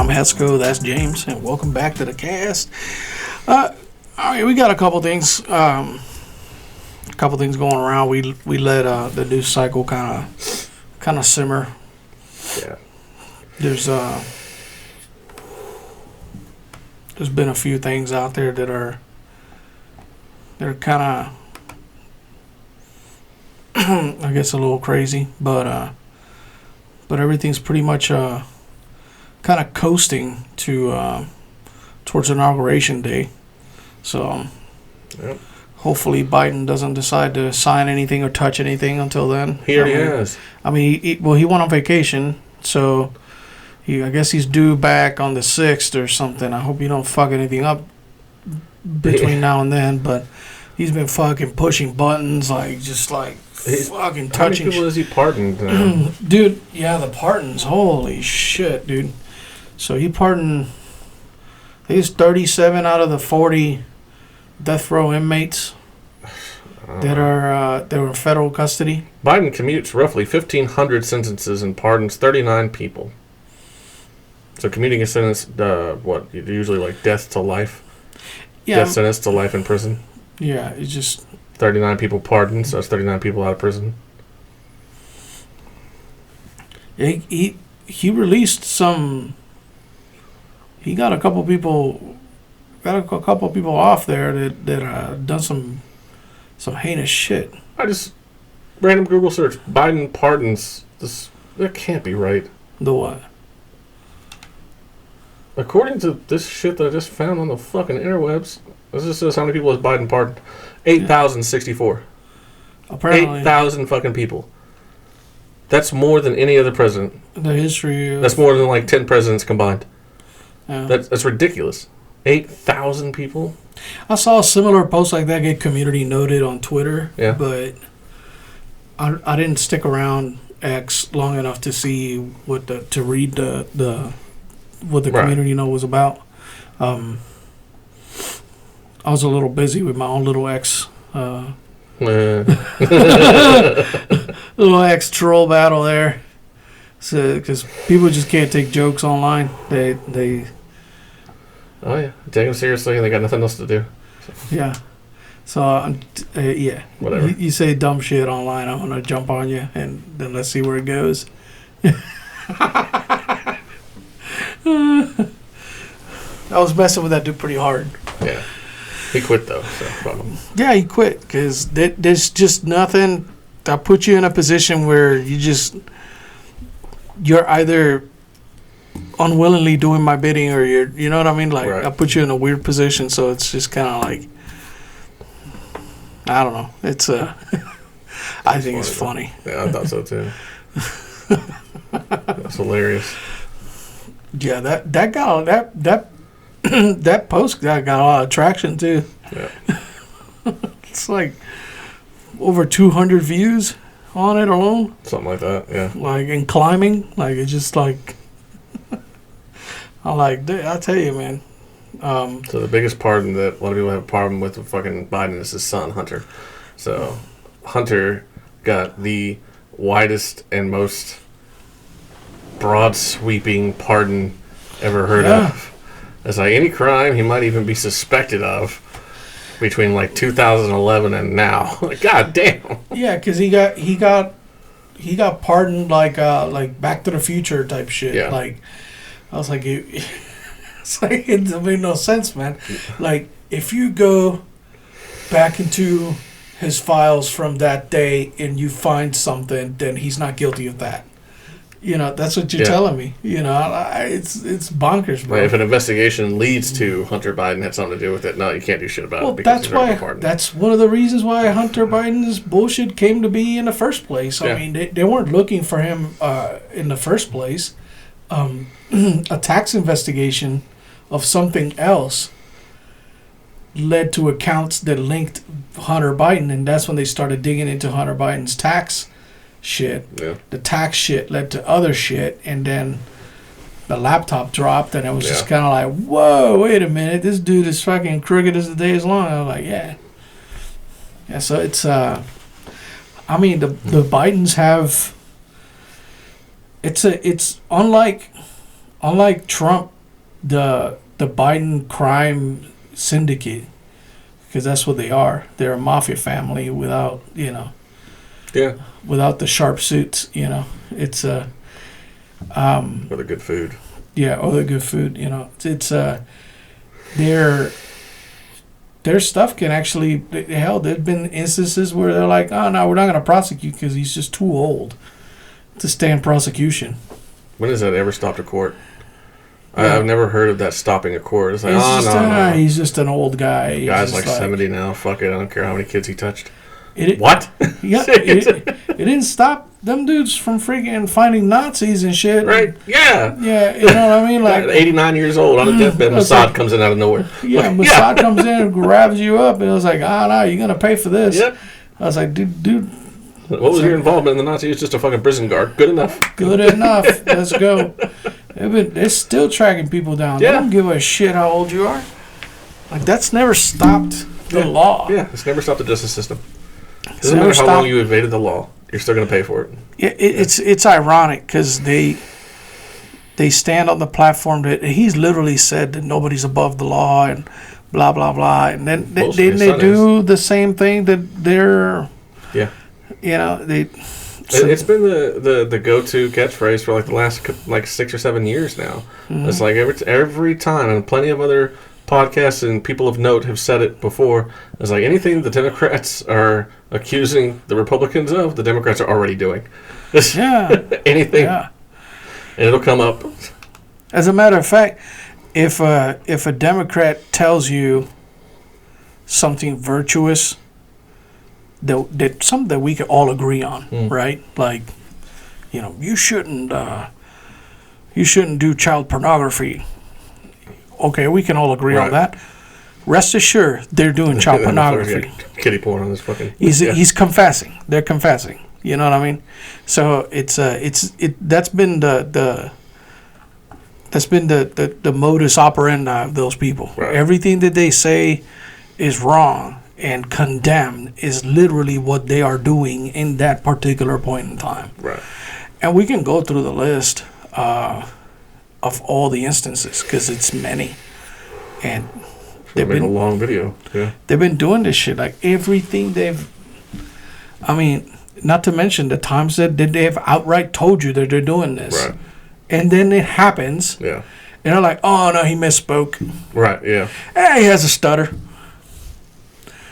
Hesco, that's James, and welcome back to the cast. All right, we got a couple things going around. We let the news cycle kind of simmer. Yeah. There's been a few things out there that are kind of I guess a little crazy, but everything's pretty much kind of coasting to towards Inauguration Day. So Yep. hopefully Biden doesn't decide to sign anything or touch anything until then. He already has. I mean, he went on vacation, so I guess he's due back on the 6th or something. I hope you don't fuck anything up between now and then, but he's been fucking pushing buttons, fucking touching. How many people has he pardoned? Dude, yeah, the pardons. Holy shit, dude. So he pardoned, I think it's 37 out of the 40 death row inmates that are in federal custody. Biden commutes roughly 1,500 sentences and pardons 39 people. So commuting a sentence, usually like death to life? Yeah. Death sentence to life in prison? Yeah, it's just... 39 people pardoned, so that's 39 people out of prison. He released some... He got a couple people off there that done some heinous shit. I just random Google search Biden pardons this. That can't be right. The what? According to this shit that I just found on the fucking interwebs, this just says how many people has Biden pardoned. 8,064. Apparently, 8,000 fucking people. That's more than any other president. The history of... That's more than like 10 presidents combined. Yeah. That's ridiculous. 8,000 people? I saw a similar post like that get community noted on Twitter, yeah. But I didn't stick around X long enough to see to read the what the community note was about. I was a little busy with my own little X little X troll battle there. So because people just can't take jokes online, they oh yeah, take them seriously and they got nothing else to do. Yeah. So yeah, whatever. You say dumb shit online, I'm gonna jump on you, and then let's see where it goes. I was messing with that dude pretty hard. Yeah, he quit though. So problem. Yeah, he quit because there's just nothing that put you in a position where you're either unwillingly doing my bidding or you know what I mean? Like, right. I put you in a weird position, so it's just kind of like, I don't know. It's I think it's funny. Yeah, I thought so too. That's hilarious. Yeah, that got that post got a lot of traction too. Yeah. It's like over 200 views on it alone. Something like that, yeah. Like, and climbing, like, it's just like, I tell you, man. So the biggest pardon that a lot of people have a problem with fucking Biden is his son, Hunter. So Hunter got the widest and most broad sweeping pardon ever heard of. It's like any crime he might even be suspected of between like 2011 and now. Like, god damn. Yeah, because he got pardoned like Back to the Future type shit. Yeah. Like, I was like, it's like, it made no sense, man. Like, if you go back into his files from that day and you find something, then he's not guilty of that. You know, that's what you're telling me. You know, it's bonkers, bro. Right, if an investigation leads to Hunter Biden had something to do with it, no, you can't do shit about it. Because that's one of the reasons why Hunter Biden's bullshit came to be in the first place. I mean, they weren't looking for him in the first place. A tax investigation of something else led to accounts that linked Hunter Biden, and that's when they started digging into Hunter Biden's tax shit. Yeah. The tax shit led to other shit, and then the laptop dropped, and it was just kind of like, whoa, wait a minute, this dude is fucking crooked as the day is long. I was like, yeah. So it's I mean, the Bidens have, it's unlike Trump the Biden crime syndicate, because that's what they are. They're a mafia family without, without the sharp suits. It's or the good food. Yeah, or the good food. It's their stuff can actually, hell, there's been instances where they're like, oh no, we're not going to prosecute because he's just too old to stand prosecution. When has that ever stopped a court? I've never heard of that stopping a court. It's like, no. He's just an old guy. Guy's like 70 now. Fuck it. I don't care how many kids he touched. What? Yeah, it didn't stop them dudes from freaking finding Nazis and shit. Right? Yeah. Yeah, you know what I mean? Like 89 years old on a deathbed. Mossad comes in out of nowhere. Yeah, Mossad comes in and grabs you up, and I was like, no, you're gonna pay for this. Yep. I was like, dude. What was your involvement in the Nazis? It's just a fucking prison guard. Good enough. Good enough. Let's go. They're still tracking people down. Yeah. They don't give a shit how old you are. Like, that's never stopped the law. Yeah, it's never stopped the justice system. It doesn't matter how long you evaded the law. You're still going to pay for it. Yeah, it's ironic because they stand on the platform that he's literally said that nobody's above the law and blah, blah, blah. And then they do the same thing that they're... Yeah. It's been the go-to catchphrase for like the last 6 or 7 years now. Mm-hmm. It's like every time, and plenty of other podcasts and people of note have said it before. It's like anything the Democrats are accusing the Republicans of, the Democrats are already doing. Yeah. Anything. Yeah. And it'll come up. As a matter of fact, if a Democrat tells you something virtuous, that something that we could all agree on, right? Like, you shouldn't do child pornography. Okay, we can all agree on that. Rest assured, they're doing child pornography. Kitty porn on this fucking. He's confessing. They're confessing. You know what I mean? So that's been the modus operandi of those people. Right. Everything that they say is wrong and condemned is literally what they are doing in that particular point in time. Right. And we can go through the list of all the instances because it's many. And they've been a long video. Yeah. They've been doing this shit. Like everything not to mention the times that they have outright told you that they're doing this. Right. And then it happens. Yeah. And they're like, oh no, he misspoke. Right, yeah. He has a stutter.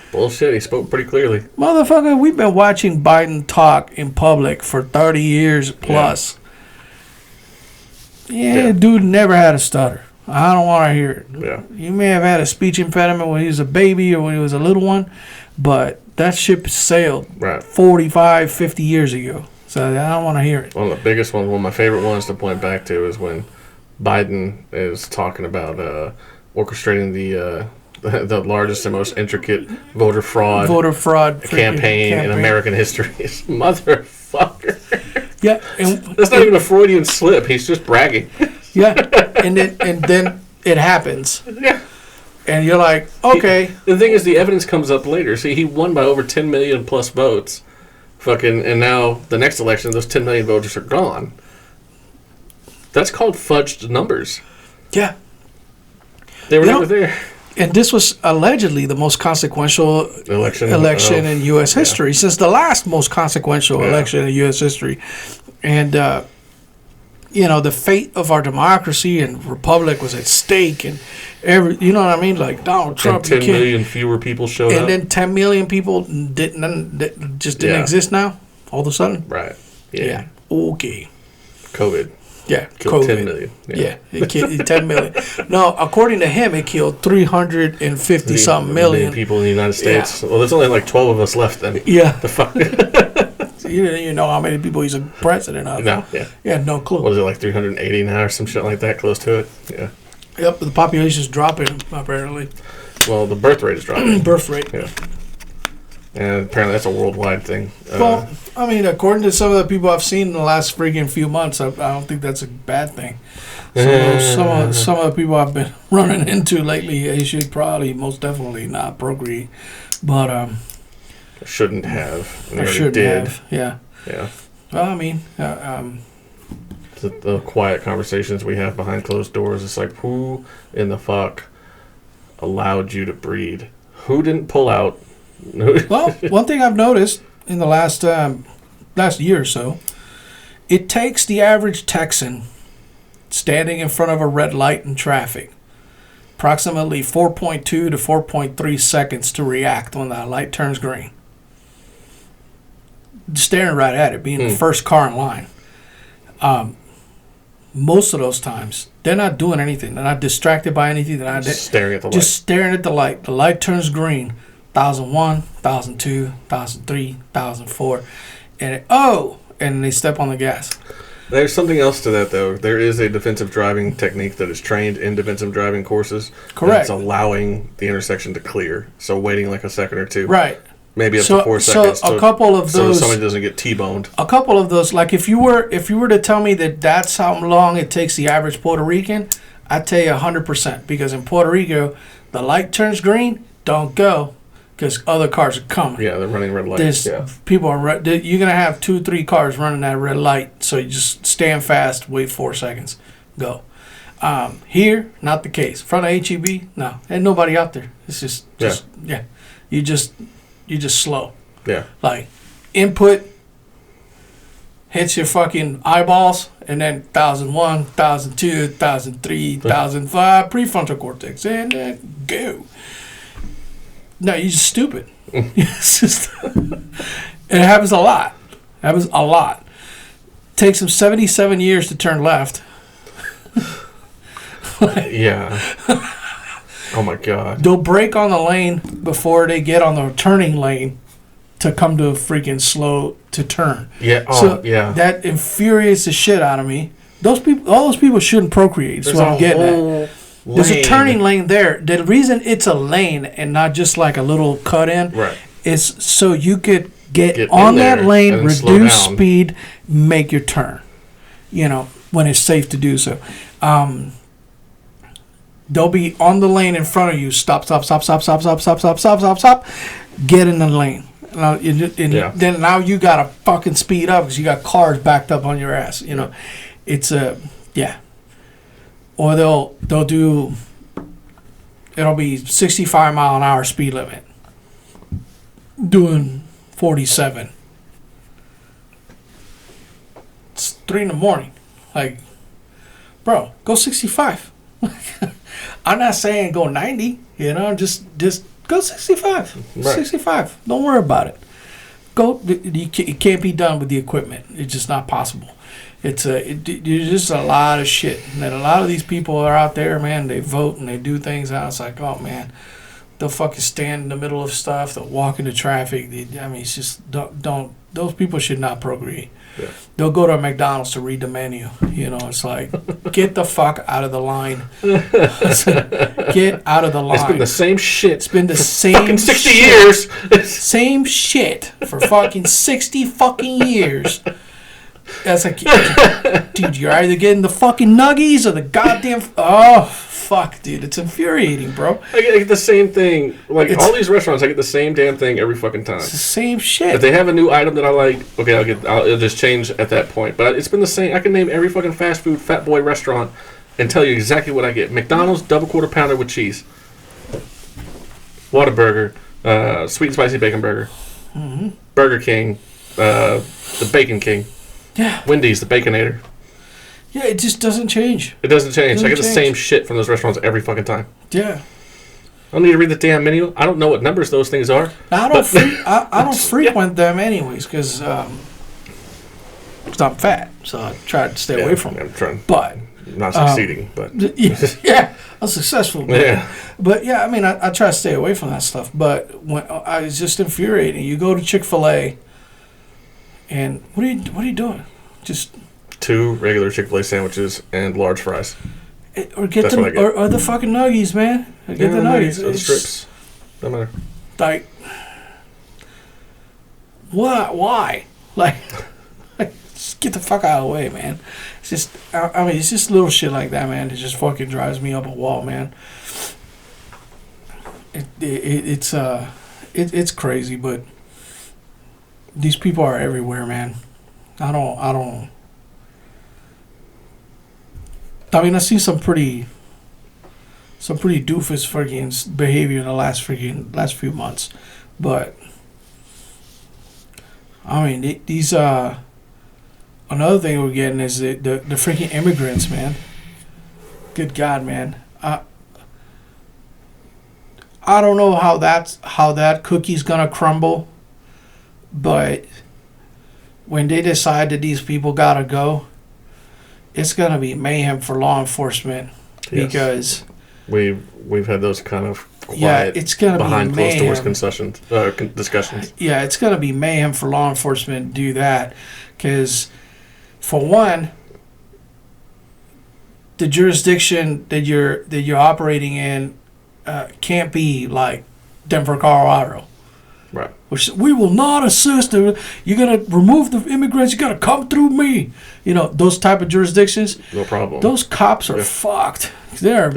Bullshit, he spoke pretty clearly. Motherfucker, we've been watching Biden talk in public for 30 years plus. Yeah, dude never had a stutter. I don't want to hear it. Yeah. You may have had a speech impediment when he was a baby or when he was a little one, but that ship sailed 45, 50 years ago. So I don't want to hear it. One of the biggest ones, one of my favorite ones to point back to is when Biden is talking about orchestrating the largest and most intricate voter fraud campaign in American history. Motherfucker. Yeah, that's not even a Freudian slip. He's just bragging. Yeah, and then it happens. Yeah, and you're like, okay. The thing is, the evidence comes up later. See, he won by over 10 million plus votes. And now the next election, those 10 million voters are gone. That's called fudged numbers. Yeah, they were never there. And this was allegedly the most consequential election in U.S. history, since the last most consequential election in U.S. history. And, the fate of our democracy and republic was at stake. And, you know what I mean? Like, Donald Trump. And 10 million fewer people showed up. And then 10 million people didn't exist now, all of a sudden. Right. Yeah. Okay. COVID. Yeah, killed COVID. 10 million. Yeah, it killed 10 million. No, according to him, it killed 350-something million people in the United States. Yeah. Well, there's only like 12 of us left then. Yeah. The fuck? So you didn't even know how many people he's a president of. No, yeah. Yeah, no clue. What is it, like 380 now or some shit like that, close to it? Yeah. Yep, the population's dropping, apparently. Well, the birth rate is dropping. Birth rate. Yeah. And apparently that's a worldwide thing. Well, I mean, according to some of the people I've seen in the last freaking few months, I don't think that's a bad thing. Some of the people I've been running into lately, they should probably most definitely not procreate. But shouldn't have. I shouldn't have. Yeah. Yeah. Well, I mean, the quiet conversations we have behind closed doors. It's like, who in the fuck allowed you to breed? Who didn't pull out? Well, one thing I've noticed in the last year or so, it takes the average Texan standing in front of a red light in traffic approximately 4.2 to 4.3 seconds to react when that light turns green. Staring right at it, being the first car in line. Most of those times, they're not doing anything. They're not distracted by anything. They're not staring at the light. Just staring at the light. The light turns green. 1001, 1002, 1003, 1004. And they step on the gas. There's something else to that, though. There is a defensive driving technique that is trained in defensive driving courses. Correct. It's allowing the intersection to clear. So waiting like a second or two. Right. Maybe up to 4 seconds. So a couple of those. So somebody doesn't get T-boned. A couple of those, like if you were to tell me that that's how long it takes the average Puerto Rican, I'd tell you 100%. Because in Puerto Rico, the light turns green, don't go, because other cars are coming. Yeah, they're running red lights. People are. You're gonna have 2-3 cars running that red light, so you just stand fast, wait 4 seconds, go. Here, not the case. Front of HEB, no, ain't nobody out there. It's just yeah. You just slow. Yeah. Like, input hits your fucking eyeballs, and then 1001, 1002, 1003, 1005, prefrontal cortex, and then go. No, you're just stupid. It's just, it happens a lot. Takes them 77 years to turn left. Yeah. Oh my God. They'll brake on the lane before they get on the turning lane to come to a freaking slow to turn. Yeah. Yeah. That infuriates the shit out of me. All those people shouldn't procreate. That's what I'm getting at. There's a turning lane there. The reason it's a lane and not just like a little cut in is so you could get on that lane, reduce speed, make your turn. When it's safe to do so. They'll be on the lane in front of you. Stop. Get in the lane. Then now you gotta fucking speed up because you got cars backed up on your ass. It's Or they'll do. It'll be 65 mile an hour speed limit. Doing 47. It's 3 a.m. Like, bro, go 65. I'm not saying go 90, just go 65. Right. 65. Don't worry about it. It can't be done with the equipment. It's just not possible. There's just a lot of shit. And a lot of these people are out there, man, they vote and they do things out. It's like, oh, man, they'll fucking stand in the middle of stuff. They'll walk into traffic. It's just, don't those people should not procreate. Yeah. They'll go to a McDonald's to read the menu. It's like, get the fuck out of the line. Get out of the line. It's been the same shit. It's been the same fucking 60 years. Same shit for fucking 60 fucking years. That's like, dude, you're either getting the fucking nuggies or the goddamn. Oh, fuck, dude. It's infuriating, bro. I get the same thing. Like, all these restaurants, I get the same damn thing every fucking time. It's the same shit. If they have a new item that I like, okay, it'll just change at that point. But it's been the same. I can name every fucking fast food fat boy restaurant and tell you exactly what I get. McDonald's, double quarter pounder with cheese. Whataburger, sweet and spicy bacon burger. Mm-hmm. Burger King, the Bacon King. Yeah. Wendy's, the Baconator. Yeah, it just doesn't change. It doesn't change. I get the same shit from those restaurants every fucking time. Yeah. I don't need to read the damn menu. I don't know what numbers those things are. I don't frequent them anyways because I'm fat, so I try to stay away from them. I'm trying. But not succeeding, but yeah, I'm successful. But yeah, I mean, I try to stay away from that stuff. But when it's just infuriating. You go to Chick-fil-A, and what are you doing? Just 2 regular Chick-fil-A sandwiches and large fries. Or get them, or the fucking nuggies, man. Get the nuggies. Or the strips. Don't matter. Like, why? Like, just get the fuck out of the way, man. It's just, it's just little shit like that, man. It just fucking drives me up a wall, man. It's crazy, but these people are everywhere, man. I don't I mean, I've seen some pretty doofus freaking behavior in the last few months, but I mean, these another thing we're getting is the freaking immigrants, man. Good God, man. I don't know how that cookie's gonna crumble, but when they decide that these people gotta go, it's gonna be mayhem for law enforcement, because we've had those kind of quiet, it's gonna behind be closed mayhem. doors discussions. Yeah, it's gonna be mayhem for law enforcement to do that, because for one, the jurisdiction that you're operating in can't be like Denver, Colorado. Right. Which we will not assist. You're gonna remove the immigrants. You gotta come through me. You know, those type of jurisdictions. No problem. Those cops are fucked. They're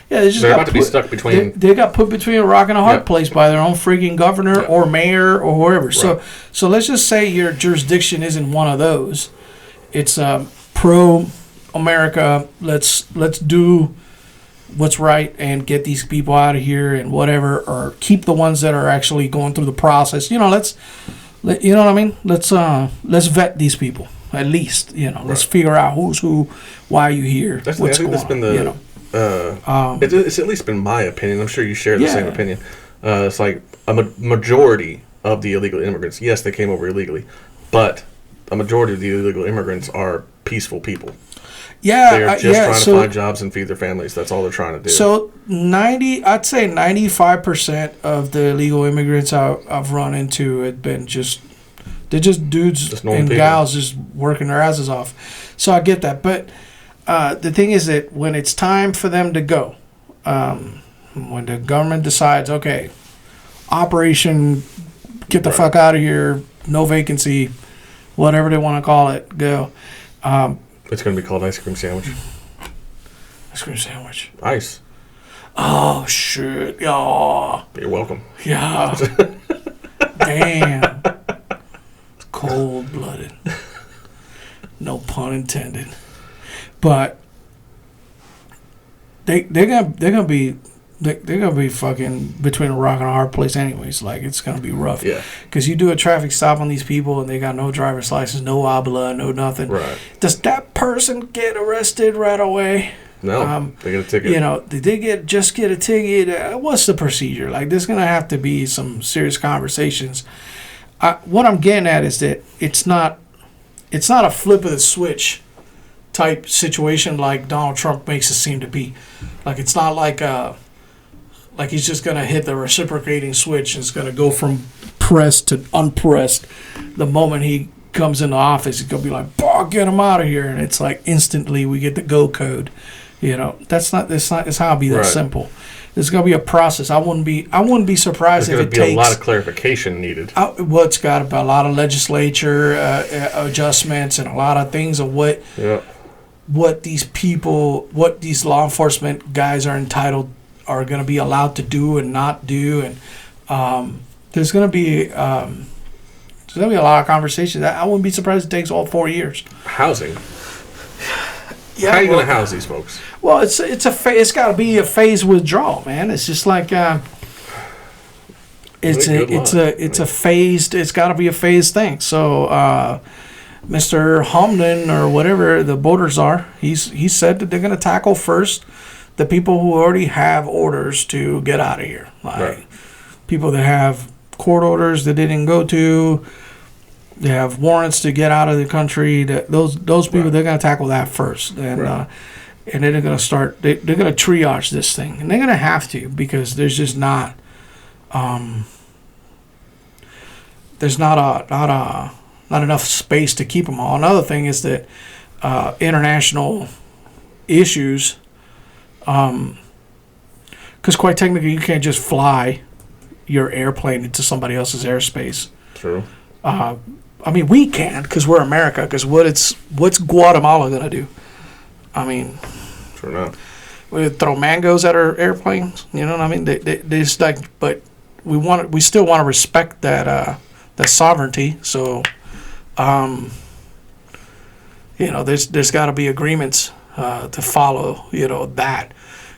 just about to be stuck between. They got put between a rock and a hard place by their own freaking governor or mayor or whoever. Right. So let's just say your jurisdiction isn't one of those. It's pro America. Let's do what's right and get these people out of here and whatever, or keep the ones that are actually going through the process. You know, you know what I mean? Let's vet these people at least. You know, right. Let's figure out who's who, why are you here, what's going on. Been the, you know, it's at least been my opinion. I'm sure you share the same opinion. It's like a majority of the illegal immigrants. Yes, they came over illegally, but a majority of the illegal immigrants are peaceful people. Yeah, they're just trying to find jobs and feed their families. That's all they're trying to do. So I'd say 95% of the illegal immigrants I've run into have been they're just dudes and gals just working their asses off. So I get that, but the thing is that when it's time for them to go, when the government decides, okay, operation, get the fuck out of here, no vacancy, whatever they want to call it, go. It's going to be called ice cream sandwich. Ice cream sandwich. Ice. Oh, shit. Oh. You're welcome. Yeah. Damn. It's cold-blooded. No pun intended. But they're gonna be fucking between a rock and a hard place anyways. Like, it's going to be rough. Yeah. Because you do a traffic stop on these people and they got no driver's license, no habla, no nothing. Right. Does that person get arrested right away? No. They get a ticket. You know, did they get a ticket? What's the procedure? Like, there's going to have to be some serious conversations. What I'm getting at is that it's not a flip of the switch type situation like Donald Trump makes it seem to be. Like, it's not like he's just going to hit the reciprocating switch and it's going to go from pressed to unpressed. The moment he comes into office, he's going to be like, get him out of here. And it's like instantly we get the go code. You know, it's how it'll be that simple. There's going to be a process. I wouldn't be surprised if it takes. There's going to be a lot of clarification needed. It's got to be a lot of legislature adjustments and a lot of things of what these law enforcement guys are going to be allowed to do and not do, and there's going to be a lot of conversations. I wouldn't be surprised it takes all 4 years. Housing. Yeah, how are you going to house these folks? Well, it's got to be a phased withdrawal, man. It's just like it's got to be a phased thing. So Mr. Homden or whatever the borders are, he said that they're going to tackle first the people who already have orders to get out of here, like people that have court orders that they didn't go to, they have warrants to get out of the country. Those people, they're going to tackle that first, and then they're going to start. They're going to triage this thing, and they're going to have to, because there's just not not enough space to keep them all. Another thing is that international issues. Because quite technically, you can't just fly your airplane into somebody else's airspace. True. I mean, we can, because we're America. Because what's Guatemala gonna do? I mean, true enough. We throw mangoes at our airplanes. You know what I mean? They just like, but we still want to respect that sovereignty. So, you know, there's got to be agreements to follow, that,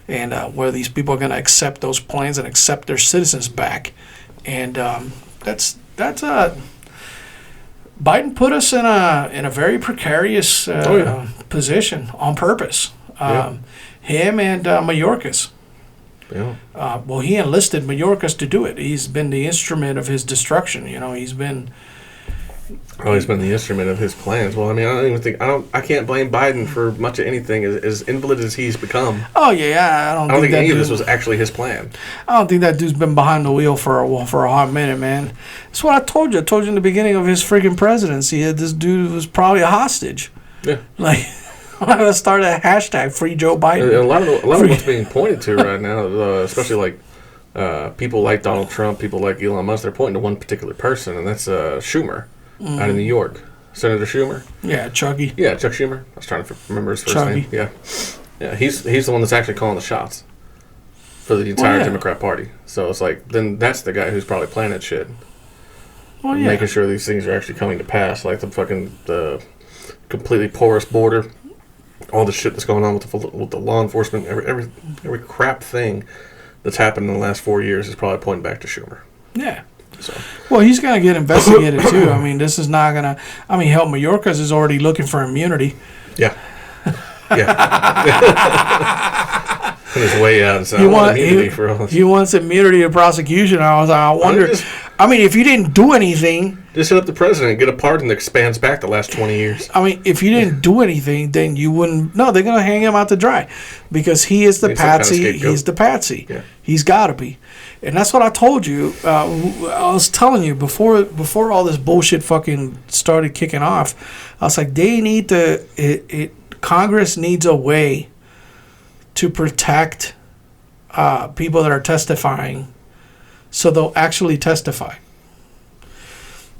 and where these people are going to accept those plans and accept their citizens back, and that's Biden put us in a very precarious position on purpose. Him and Mayorkas. Yeah. Well, he enlisted Mayorkas to do it. He's been the instrument of his destruction. He's been the instrument of his plans. Well, I mean, I can't blame Biden for much of anything. As invalid as he's become. Oh yeah, I don't think any of this was actually his plan. I don't think that dude's been behind the wheel for a hot minute, man. That's what I told you. I told you in the beginning of his freaking presidency that this dude was probably a hostage. Yeah. Like, I'm going to start a hashtag Free Joe Biden. And a lot of what's being pointed to right now, especially like people like Donald Trump, people like Elon Musk, they're pointing to one particular person, and that's Schumer out in New York. Senator Schumer. Yeah, Chucky. Yeah, Chuck Schumer. I was trying to remember his first Chucky. name. Yeah. He's the one that's actually calling the shots for the entire Democrat Party. So it's like, then that's the guy who's probably planning shit. Well, yeah. Making sure these things are actually coming to pass, like the completely porous border. All the shit that's going on with the law enforcement, every crap thing that's happened in the last 4 years is probably pointing back to Schumer. Yeah. So. Well, he's going to get investigated too. I mean, this is not going to. I mean, hell, Mayorkas is already looking for immunity. Yeah. On his way out, so he wants immunity of prosecution. I wonder. I mean, if you didn't do anything, just hit up the president and get a pardon that expands back the last 20 years. I mean, if you didn't do anything, then you wouldn't. No, they're going to hang him out to dry because he is the patsy. He's the patsy. Yeah. He's got to be. And that's what I told you. I was telling you before all this bullshit fucking started kicking off. I was like, they need to. Congress needs a way to protect people that are testifying, so they'll actually testify.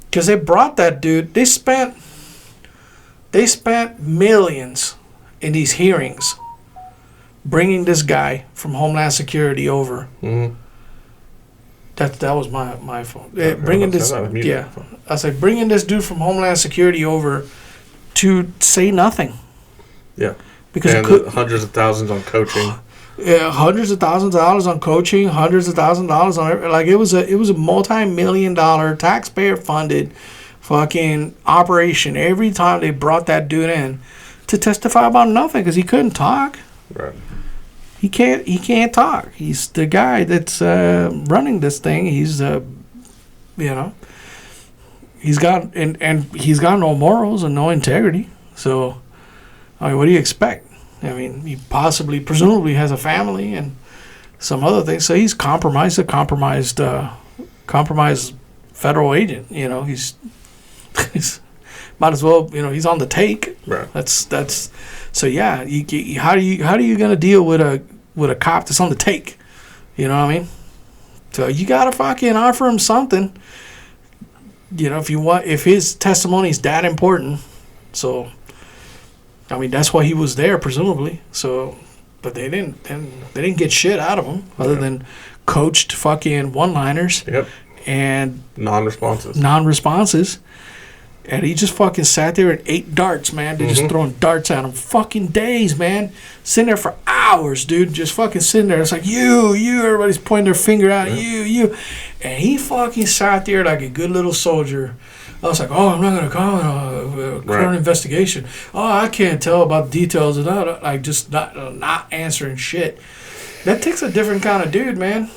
Because they brought that dude. They spent millions in these hearings, bringing this guy from Homeland Security over. Mm-hmm. That was my phone. Bringing this, I was like, bringing this dude from Homeland Security over to say nothing. Yeah. Because hundreds of thousands on coaching. Yeah, hundreds of thousands of dollars on coaching, hundreds of thousands of dollars on like it was a multi-million-dollar taxpayer-funded fucking operation every time they brought that dude in to testify about nothing because he couldn't talk. Right. He can't talk. He's the guy that's running this thing. He's he's got he's got no morals and no integrity. So, I mean, what do you expect? I mean, he presumably has a family and some other things. So he's compromised federal agent. He's might as well. He's on the take. Right. That's. So yeah, how are you gonna deal with a cop that's on the take? You know what I mean? So you gotta fucking offer him something. If his testimony is that important. So. I mean, that's why he was there, presumably. So, but they didn't get shit out of him other than coached fucking one-liners. Yep. And non-responses. And he just fucking sat there and ate darts, man. They're just throwing darts at him. Fucking days, man. Sitting there for hours, dude. Just fucking sitting there. It's like, you. Everybody's pointing their finger out at you. And he fucking sat there like a good little soldier. I was like, I'm not going to comment on current investigation. I can't tell about details of that. Like, just not answering shit. That takes a different kind of dude, man.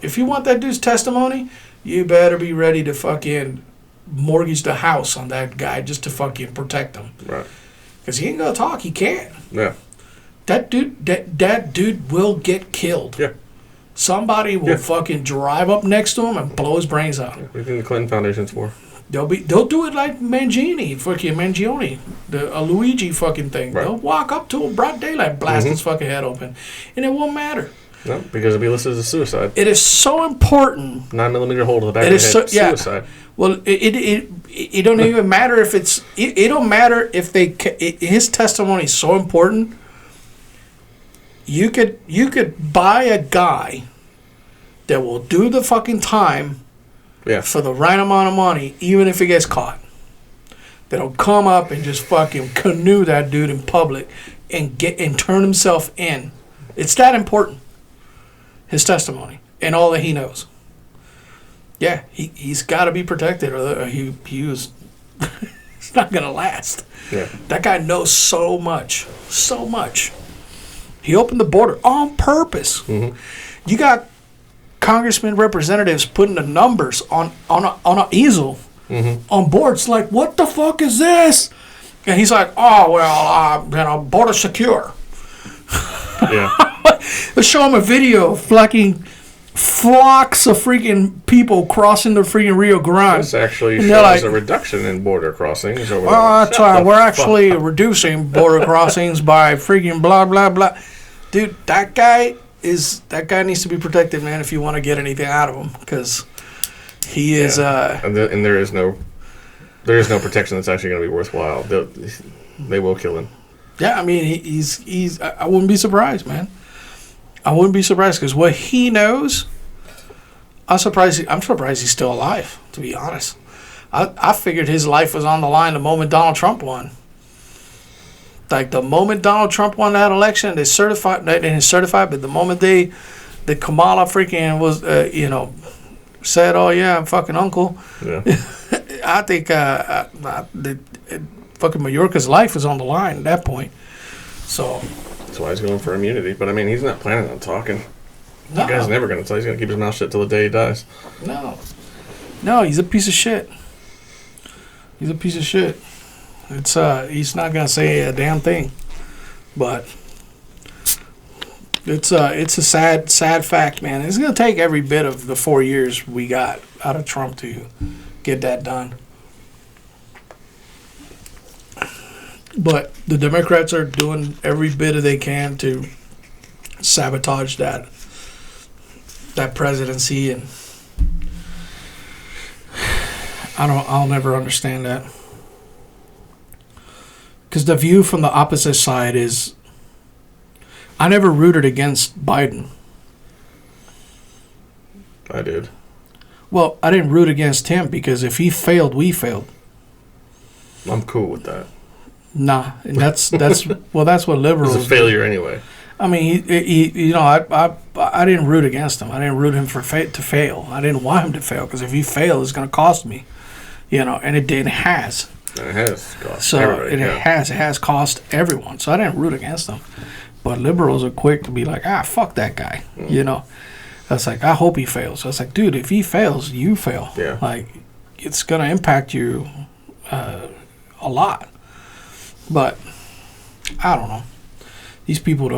If you want that dude's testimony, you better be ready to fucking mortgage the house on that guy just to fucking protect him. Right. Because he ain't going to talk. He can't. Yeah. That dude will get killed. Yeah. Somebody will fucking drive up next to him and blow his brains out. What do you think the Clinton Foundation's for? They'll do it like Mangione, a Luigi fucking thing. Right. They'll walk up to him broad daylight, blast his fucking head open, and it won't matter. No, because it'll be listed as a suicide. It is so important. 9mm hole to the back of the head. Suicide. Well, it don't even matter if it's. It don't matter if his testimony is so important. You could buy a guy that will do the fucking time. Yeah. For the right amount of money, even if he gets caught. That'll come up and just fucking canoe that dude in public and turn himself in. It's that important. His testimony and all that he knows. Yeah, he's got to be protected, or he was. It's not gonna last. Yeah. That guy knows so much. He opened the border on purpose. Mm-hmm. You got congressmen, representatives putting the numbers on an easel on boards. Like, what the fuck is this? And he's like, oh well, border secure. Yeah. Let's show him a video of fucking flocks of freaking people crossing the freaking Rio Grande. This actually And shows they're like, a reduction in border crossings. Or well, that's right. We're actually reducing border crossings by freaking blah blah blah. Dude, that guy needs to be protected, man. If you want to get anything out of him, because he is. And there is no protection that's actually going to be worthwhile. They will kill him. Yeah, I mean, he's. I wouldn't be surprised, man. I wouldn't be surprised because what he knows, I'm surprised he's still alive. To be honest, I figured his life was on the line the moment Donald Trump won. Like the moment Donald Trump won that election, they certified, but the moment the Kamala freaking was, said, "Oh yeah, I'm fucking uncle." Yeah. I think fucking Mayorkas' life was on the line at that point. So. That's why he's going for immunity. But I mean, he's not planning on talking. No. The guy's never going to tell. He's going to keep his mouth shut till the day he dies. No, he's a piece of shit. It's he's not going to say a damn thing. But it's a sad fact, man. It's going to take every bit of the 4 years we got out of Trump to get that done. But the Democrats are doing every bit of they can to sabotage that presidency, and I'll never understand that. Because the view from the opposite side is, I never rooted against Biden. I did. Well, I didn't root against him because if he failed, we failed. I'm cool with that. Nah, and that's well, that's what liberals. It's a failure anyway. I mean, I didn't root against him. I didn't root him to fail. I didn't want him to fail because if he fails, it's going to cost me, and it did. It has. And it has cost. So everybody, it has cost everyone. So I didn't root against him, but liberals are quick to be like, fuck that guy. That's like, I hope he fails. So it's like, dude, if he fails, you fail. Yeah. Like, it's going to impact you a lot. But I don't know. These people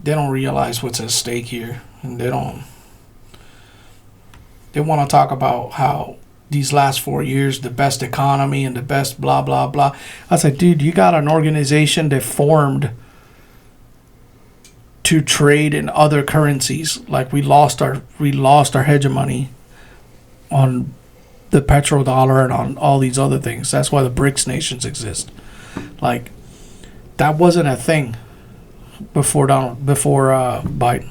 don't realize what's at stake here, and they want to talk about how these last 4 years, the best economy and the best blah blah blah. I was like, dude, you got an organization that formed to trade in other currencies. Like we lost our hegemony on the petrodollar and on all these other things. That's why the BRICS nations exist. Like, that wasn't a thing before Biden.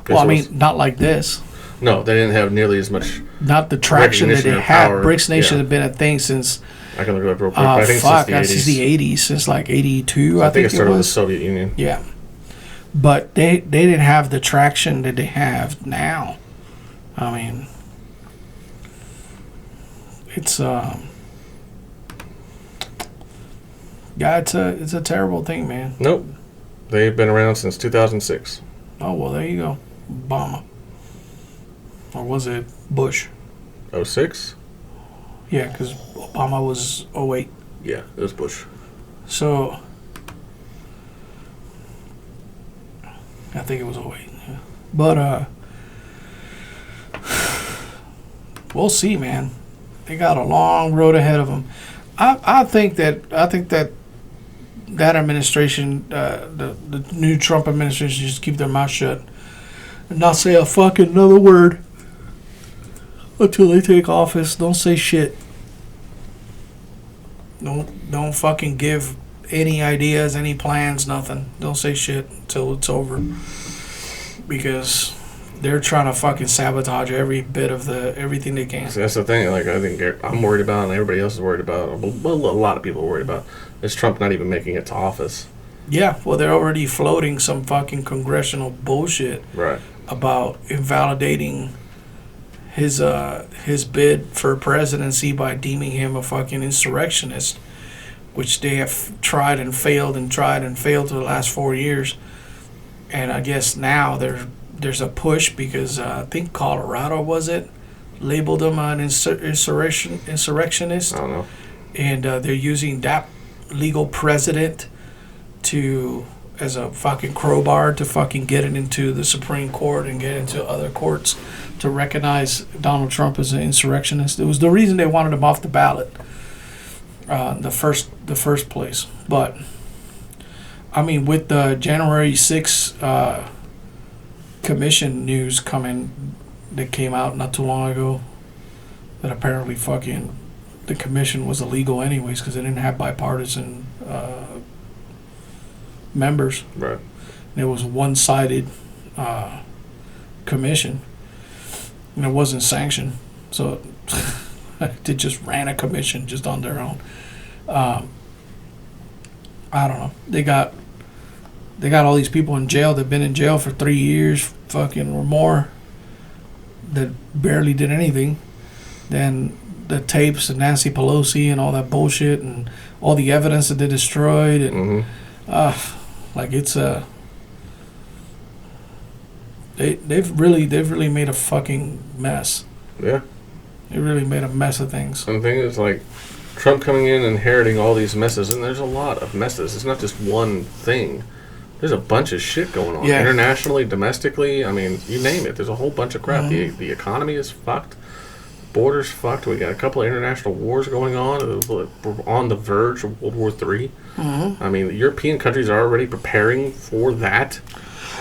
Well, I mean, not like this. No, they didn't have nearly as much. Not the traction that it had. Power. BRICS nations have been a thing since. I can look it up real quick. I think since the 80s, since like 82. I think it started with the Soviet Union. Yeah, but they didn't have the traction that they have now. I mean, it's it's a terrible thing, man. Nope, they've been around since 2006. Oh well, there you go, Obama, or was it Bush? 06? Yeah, because Obama was 08. Yeah, it was Bush. So I think it was 08. Yeah. But we'll see, man. They got a long road ahead of them. I think that administration, the new Trump administration, just keep their mouth shut and not say a fucking another word until they take office. Don't say shit. Don't fucking give any ideas, any plans, nothing. Don't say shit until it's over, because they're trying to fucking sabotage every bit of everything they can. So that's the thing. Like, I think I'm worried about, and everybody else is worried about. Well, a lot of people are worried about is Trump not even making it to office. Yeah, well, they're already floating some fucking congressional bullshit Right. about invalidating his bid for presidency by deeming him a fucking insurrectionist, which they have tried and failed for the last 4 years. And I guess now there's a push because I think Colorado labeled him an insurrectionist. I don't know. And they're using that legal precedent as a fucking crowbar to fucking get it into the Supreme Court and get into other courts to recognize Donald Trump as an insurrectionist. It was the reason they wanted him off the ballot, the first place. But I mean, with the January 6th commission news that came out not too long ago, that apparently fucking the commission was illegal anyways because they didn't have bipartisan members. Right. And it was a one-sided commission, and it wasn't sanctioned, so they just ran a commission just on their own. I don't know. They got all these people in jail that've been in jail for 3 years, fucking or more, that barely did anything. Then the tapes of Nancy Pelosi and all that bullshit and all the evidence that they destroyed and like it's they've really made a fucking mess. Yeah. They really made a mess of things. And the thing is, like, Trump coming in and inheriting all these messes, and there's a lot of messes. It's not just one thing. There's a bunch of shit going on. Yeah. Internationally, domestically, I mean, you name it. There's a whole bunch of crap. Mm-hmm. The economy is fucked. Borders fucked. We got a couple of international wars going on. We're on the verge of World War III. Mm-hmm. I mean, the European countries are already preparing for that.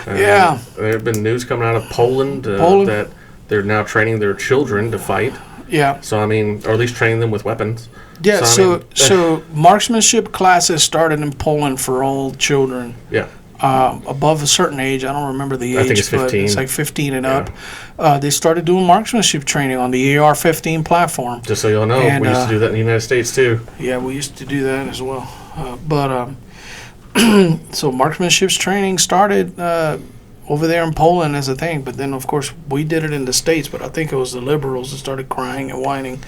Yeah. There have been news coming out of Poland that they're now training their children to fight. Yeah. So, I mean, or at least training them with weapons. Yeah, So, so marksmanship classes started in Poland for all children. Yeah. Above a certain age, I don't remember the age, I think it's 15. but it's like 15 and Yeah. up. They started doing marksmanship training on the AR-15 platform. Just so y'all know, And, we used to do that in the United States, too. Yeah, we used to do that as well. So marksmanship's training started over there in Poland as a thing, but then, of course, we did it in the States, but I think it was the liberals that started crying and whining.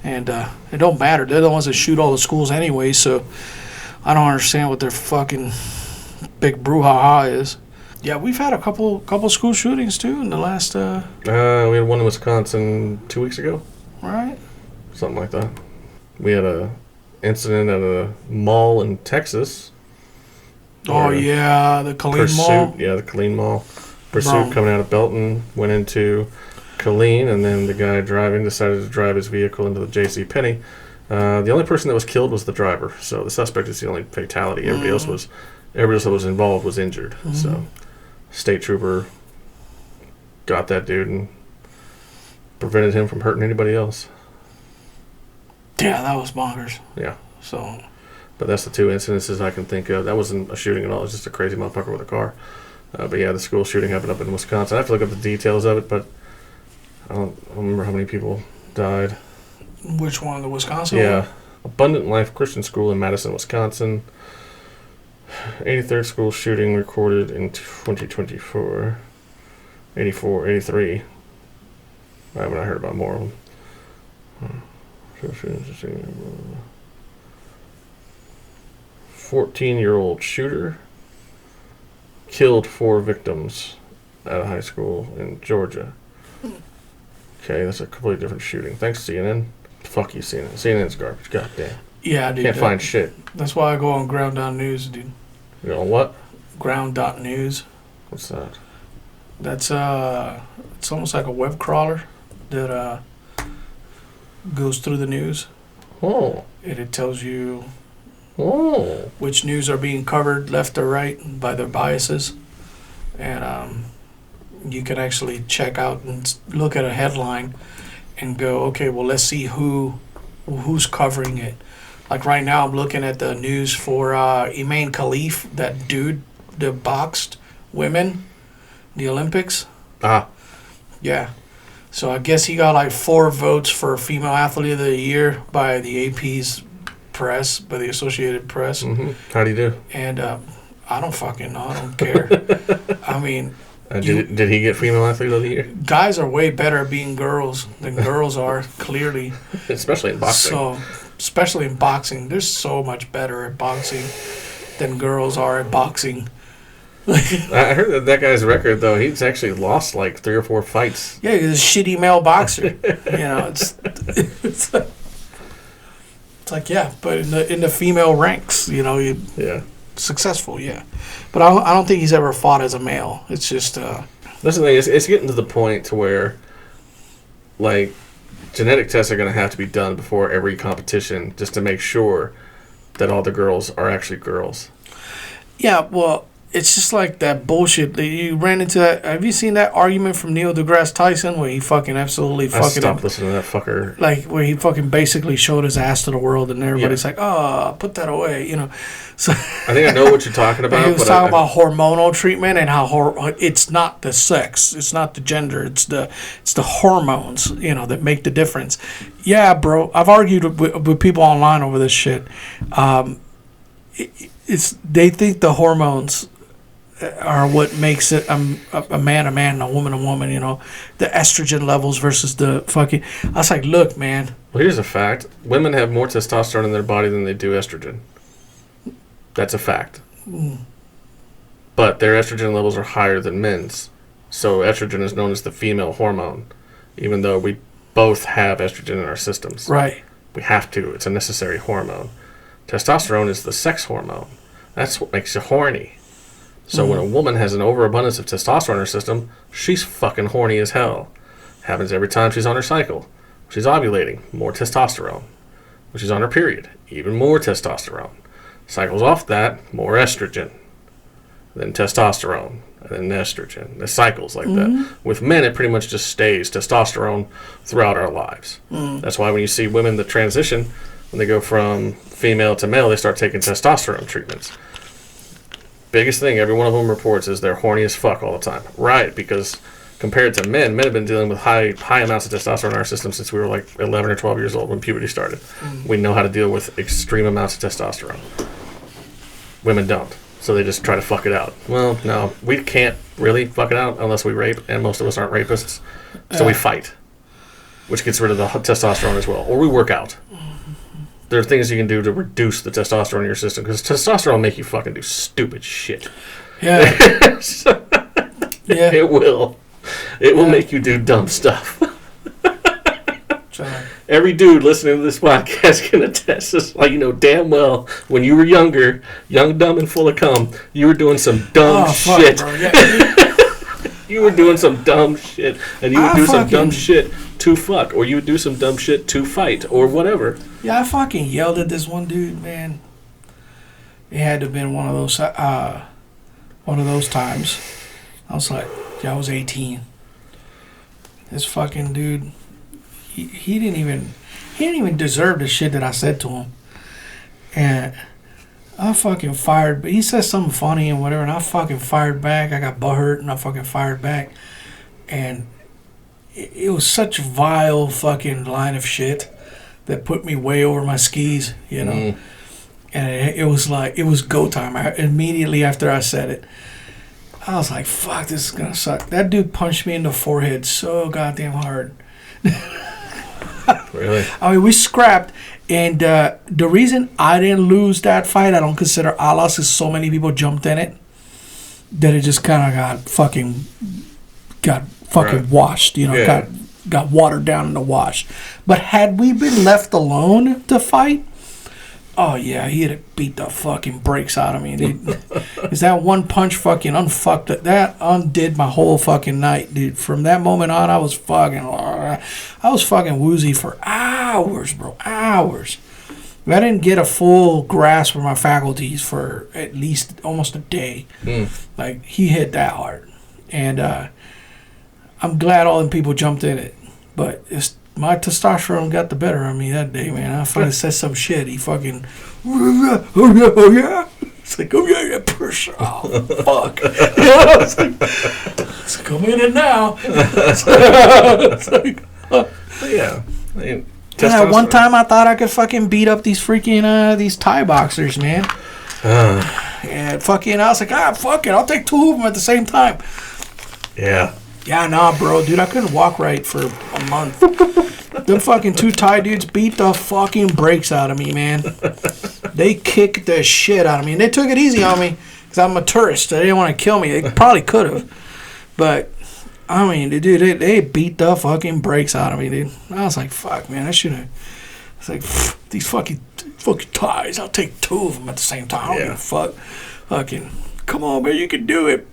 And it don't matter. They're the ones that shoot all the schools anyway, so I don't understand what their fucking big brouhaha is. Yeah, we've had a couple school shootings, too, in the last... We had one in Wisconsin 2 weeks ago. Right? Something like that. We had a incident at a mall in Texas. Oh, yeah, the Killeen Mall. Yeah, the Killeen Mall. Pursuit Wrong. coming out of Belton, went into Killeen, and then the guy driving decided to drive his vehicle into the JCPenney. The only person that was killed was the driver, so the suspect is the only fatality. Everybody else that was involved was injured. Mm-hmm. So, state trooper got that dude and prevented him from hurting anybody else. Yeah, that was bonkers. Yeah. So... But that's the two incidences I can think of. That wasn't a shooting at all. It was just a crazy motherfucker with a car. But yeah, the school shooting happened up in Wisconsin. I have to look up the details of it, but I don't remember how many people died. Which one? The Wisconsin Yeah. one? Abundant Life Christian School in Madison, Wisconsin. 83rd school shooting recorded in 2024. 83. I haven't heard about more of them. 14-year-old shooter killed 4 victims at a high school in Georgia. Okay, that's a completely different shooting. Thanks, CNN. Fuck you, CNN. CNN's garbage. God damn. Yeah, dude. Can't find shit. That's why I go on ground.news, dude. You know what? Ground.news. What's that? That's it's almost like a web crawler that goes through the news. Oh. And it tells you Oh. which news are being covered left or right by their biases. And you can actually check out and look at a headline and go, okay, well, let's see who's covering it. Like right now, I'm looking at the news for Imane Khalif, that dude that boxed women, the Olympics. Ah. Yeah. So I guess he got like 4 votes for Female Athlete of the Year by the AP's press, by the Associated Press. Mm-hmm. How do you do? And I don't fucking know. I don't care. I mean... Did he get Female Athlete of the Year? Guys are way better at being girls than girls are, clearly. Especially in boxing. So, especially in boxing. They're so much better at boxing than girls are at boxing. I heard that guy's record, though, he's actually lost like 3 or 4 fights. Yeah, he's a shitty male boxer. It's like, yeah, but in the female ranks, Yeah. Successful, yeah. But I don't think he's ever fought as a male. It's just... That's the thing. It's getting to the point to where, like, genetic tests are going to have to be done before every competition just to make sure that all the girls are actually girls. Yeah, well... It's just like that bullshit. You ran into that. Have you seen that argument from Neil deGrasse Tyson where he fucking absolutely I stopped listening to that fucker. Like where he fucking basically showed his ass to the world and everybody's like, "Oh, put that away," So I think I know what you're talking about. He was talking about hormonal treatment and how it's not the sex, it's not the gender, it's the hormones, that make the difference. Yeah, bro. I've argued with people online over this shit. They think the hormones are what makes it a man and a woman, the estrogen levels versus the fucking... I was like, look, man. Well, here's a fact. Women have more testosterone in their body than they do estrogen. That's a fact. Mm. But their estrogen levels are higher than men's. So estrogen is known as the female hormone, even though we both have estrogen in our systems. Right. We have to. It's a necessary hormone. Testosterone is the sex hormone. That's what makes you horny. So when a woman has an overabundance of testosterone in her system, she's fucking horny as hell. Happens every time she's on her cycle. She's ovulating, more testosterone. When she's on her period, even more testosterone. Cycles off that, more estrogen. Then testosterone, and then estrogen. It cycles like that. With men, it pretty much just stays testosterone throughout our lives. That's why when you see women that transition, when they go from female to male, they start taking testosterone treatments. Biggest thing every one of them reports is they're horny as fuck all the time. Right, because compared to men have been dealing with high amounts of testosterone in our system since we were like 11 or 12 years old when puberty started. We know how to deal with extreme amounts of testosterone. Women don't. So they just try to fuck it out. Well, no, we can't really fuck it out unless we rape, and most of us aren't rapists. So we fight, which gets rid of the testosterone as well. Or we work out. There are things you can do to reduce the testosterone in your system, because testosterone will make you fucking do stupid shit. Yeah. Yeah. It will. It will make you do dumb stuff. Every dude listening to this podcast can attest this. Like, damn well, when you were younger, young, dumb, and full of cum, you were doing some dumb shit. Fuck, yeah. You were doing some dumb shit, and you would do some dumb shit to fuck, or you would do some dumb shit to fight, or whatever. Yeah, I fucking yelled at this one dude, man. It had to have been one of those times. I was like, I was 18. This fucking dude, he didn't even deserve the shit that I said to him. And I fucking fired, but he said something funny and whatever, and I fucking fired back. I got butthurt and I fucking fired back. And it was such a vile fucking line of shit that put me way over my skis, And it was like, it was go time. Immediately after I said it, I was like, fuck, this is gonna suck. That dude punched me in the forehead so goddamn hard. Really? I mean, we scrapped, and the reason I didn't lose that fight, I don't consider I lost, is so many people jumped in it that it just kind of got fucking washed, got watered down in the wash. But had we been left alone to fight, oh yeah, he'd have beat the fucking brakes out of me, dude. Is that one punch fucking unfucked it? That undid my whole fucking night, dude. From that moment on, I was fucking woozy for hours, bro, hours. I didn't get a full grasp of my faculties for at least almost a day. Like, he hit that hard, and I'm glad all them people jumped in it, but my testosterone got the better of me that day, man. I finally said some shit. He fucking, oh yeah. It's like, oh yeah, push. Oh fuck. You know, it's like, let's come in now. It's like, Yeah. I mean, yeah, one time I thought I could fucking beat up these freaking these Thai boxers, man. And fucking, I was like, fuck it, I'll take two of them at the same time. Yeah. Yeah, nah, bro, dude, I couldn't walk right for a month. Them fucking two Thai dudes beat the fucking brakes out of me, man. They kicked the shit out of me, and they took it easy on me because I'm a tourist. They didn't want to kill me. They probably could have, but I mean, dude, they beat the fucking brakes out of me, dude. I was like, fuck, man, I should have. It's like, these fucking Thais, I'll take two of them at the same time. I don't give a fuck. Fucking, come on, man, you can do it.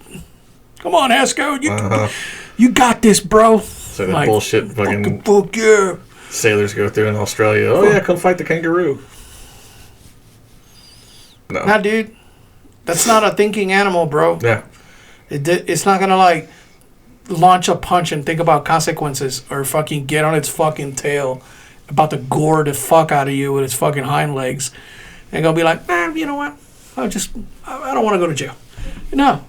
Come on, Hesco, you got this, bro. So that bullshit fucking fuck yeah. Sailors go through in Australia. Oh yeah, come fight the kangaroo. No. Nah, dude, that's not a thinking animal, bro. Yeah. It's not gonna like launch a punch and think about consequences or fucking get on its fucking tail about to gore the fuck out of you with its fucking hind legs and gonna be like, you know what? I don't want to go to jail. No,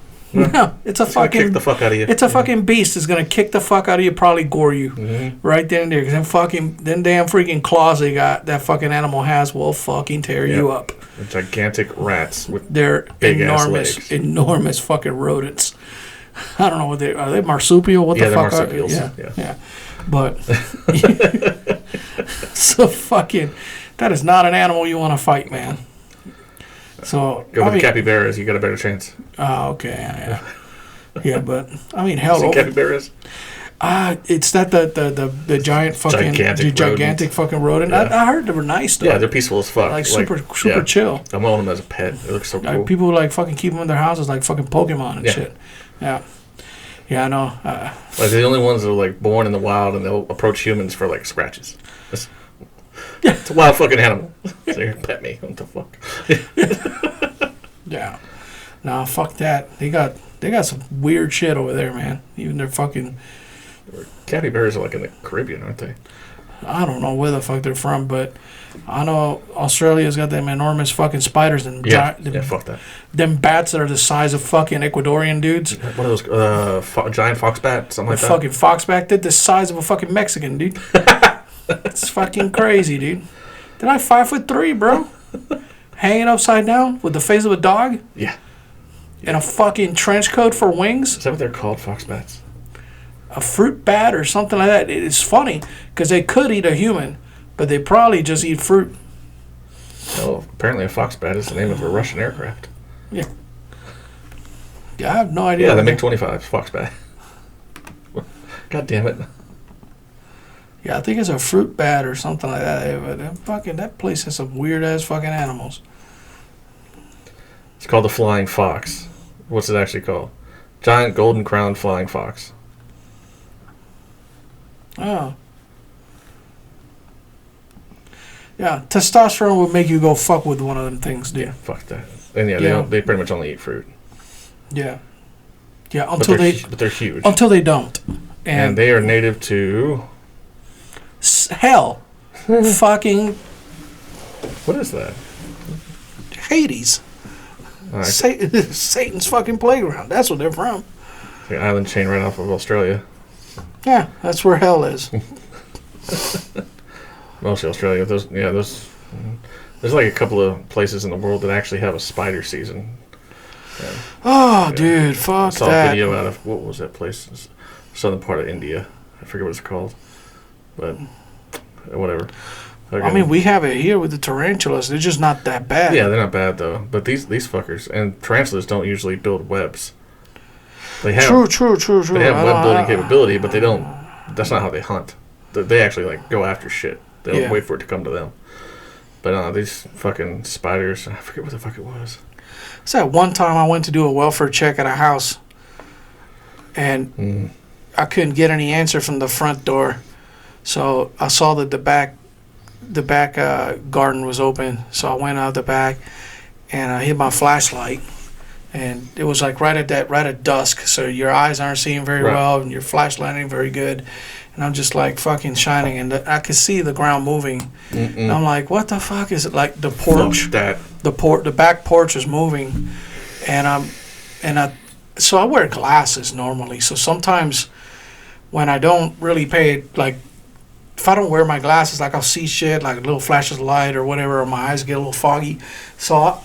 it's a fucking kick the fuck out of you. It's a fucking beast. It's gonna kick the fuck out of you, probably gore you right then and there. Because them damn freaking claws they got, that fucking animal has, will fucking tear you up. The gigantic rats with they're big enormous fucking rodents. I don't know what are they marsupial? What the fuck are they? Yeah. But so fucking, that is not an animal you want to fight, man. So go with capybaras, you got a better chance. Oh, okay, yeah, but I mean, hell, capybaras. It's that the giant fucking gigantic fucking rodent. Yeah. I heard they were nice though. Yeah, they're peaceful as fuck. Like super chill. I want them as a pet. It looks so cool. People like fucking keep them in their houses like fucking Pokemon and shit. Yeah. Yeah, I know. Like the only ones that are like born in the wild and they'll approach humans for like scratches. It's a wild fucking animal. So you pet me. What the fuck? Yeah. Nah, fuck that. They got some weird shit over there, man. Even their fucking capybaras are like in the Caribbean, aren't they? I don't know where the fuck they're from, but I know Australia's got them enormous fucking spiders and fuck that. Them bats that are the size of fucking Ecuadorian dudes. What are those giant fox bat, something like that? Fucking fox bat, they're the size of a fucking Mexican, dude. It's fucking crazy, dude. They're like 5'3", bro. Hanging upside down with the face of a dog. Yeah. And a fucking trench coat for wings. Is that what they're called, fox bats? A fruit bat or something like that. It's funny because they could eat a human, but they probably just eat fruit. Oh, apparently a fox bat is the name of a Russian aircraft. Yeah. Yeah, I have no idea. Yeah, the MiG-25 fox bat. God damn it. Yeah, I think it's a fruit bat or something like that. But that place has some weird ass fucking animals. It's called the flying fox. What's it actually called? Giant golden crowned flying fox. Oh. Yeah, testosterone would make you go fuck with one of them things, dude. Yeah, fuck that. And they pretty much only eat fruit. Yeah. Yeah, but they're huge. Until they don't. And they are native to hell. Fucking what is that? Hades. Right. Satan's fucking playground. That's what they're from. The island chain right off of Australia. Yeah, that's where hell is. Mostly Australia. There's like a couple of places in the world that actually have a spider season. Dude, fuck that. I saw a video out of, what was that place? Southern part of India. I forget what it's called. But, whatever. I mean, we have it here with the tarantulas. They're just not that bad. Yeah, they're not bad, though. But these fuckers, and tarantulas don't usually build webs. They have, true. They have web building capability, but they don't. That's not how they hunt. They actually like go after shit. They don't wait for it to come to them. But these fucking spiders, I forget what the fuck it was. It's that one time I went to do a welfare check at a house, and I couldn't get any answer from the front door. So I saw that the back garden was open. So I went out the back, and I hit my flashlight. And it was like right at dusk, so your eyes aren't seeing very well, and your flashlight ain't very good. And I'm just like fucking shining, and I could see the ground moving. And I'm like, what the fuck is it? Like the porch, the back porch is moving, so I wear glasses normally. So sometimes when I don't really pay, like, if I don't wear my glasses, like, I'll see shit, like little flashes of light or whatever, or my eyes get a little foggy. So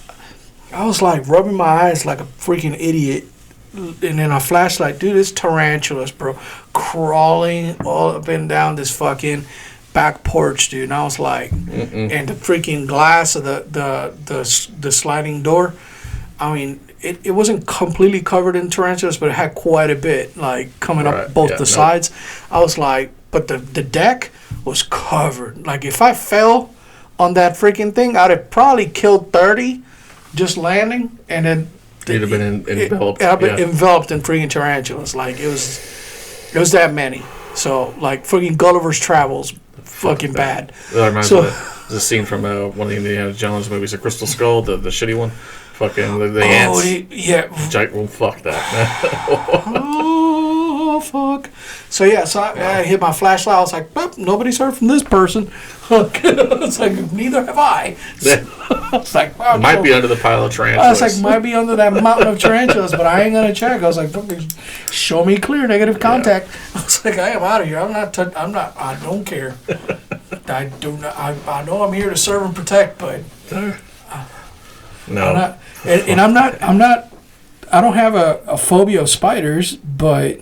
I was like rubbing my eyes like a freaking idiot, and then a flashlight, dude, it's tarantulas, bro, crawling all up and down this fucking back porch, dude. And I was like, and the freaking glass of the sliding door, I mean, it wasn't completely covered in tarantulas, but it had quite a bit, like, coming up both the sides. I was like, but the deck was covered. Like, if I fell on that freaking thing, I'd have probably killed 30 just landing, and then you'd have been enveloped. I've been enveloped in freaking tarantulas. Like, it was that many. So, like, freaking Gulliver's Travels, fucking bad. That reminds me of the scene from one of the Indiana Jones movies, The Crystal Skull, the shitty one. Fucking the ants. Yeah. Well, fuck that. Oh, fuck. So, yeah, I hit my flashlight. I was like, nobody's heard from this person. It's like, neither have I. So, I was like, wow. Might be under the pile of tarantulas. I was like, might be under that mountain of tarantulas, but I ain't going to check. I was like, show me clear negative contact. Yeah. I was like, I am out of here. I don't care. I know I'm here to serve and protect, but no. I'm not, I don't have a phobia of spiders, but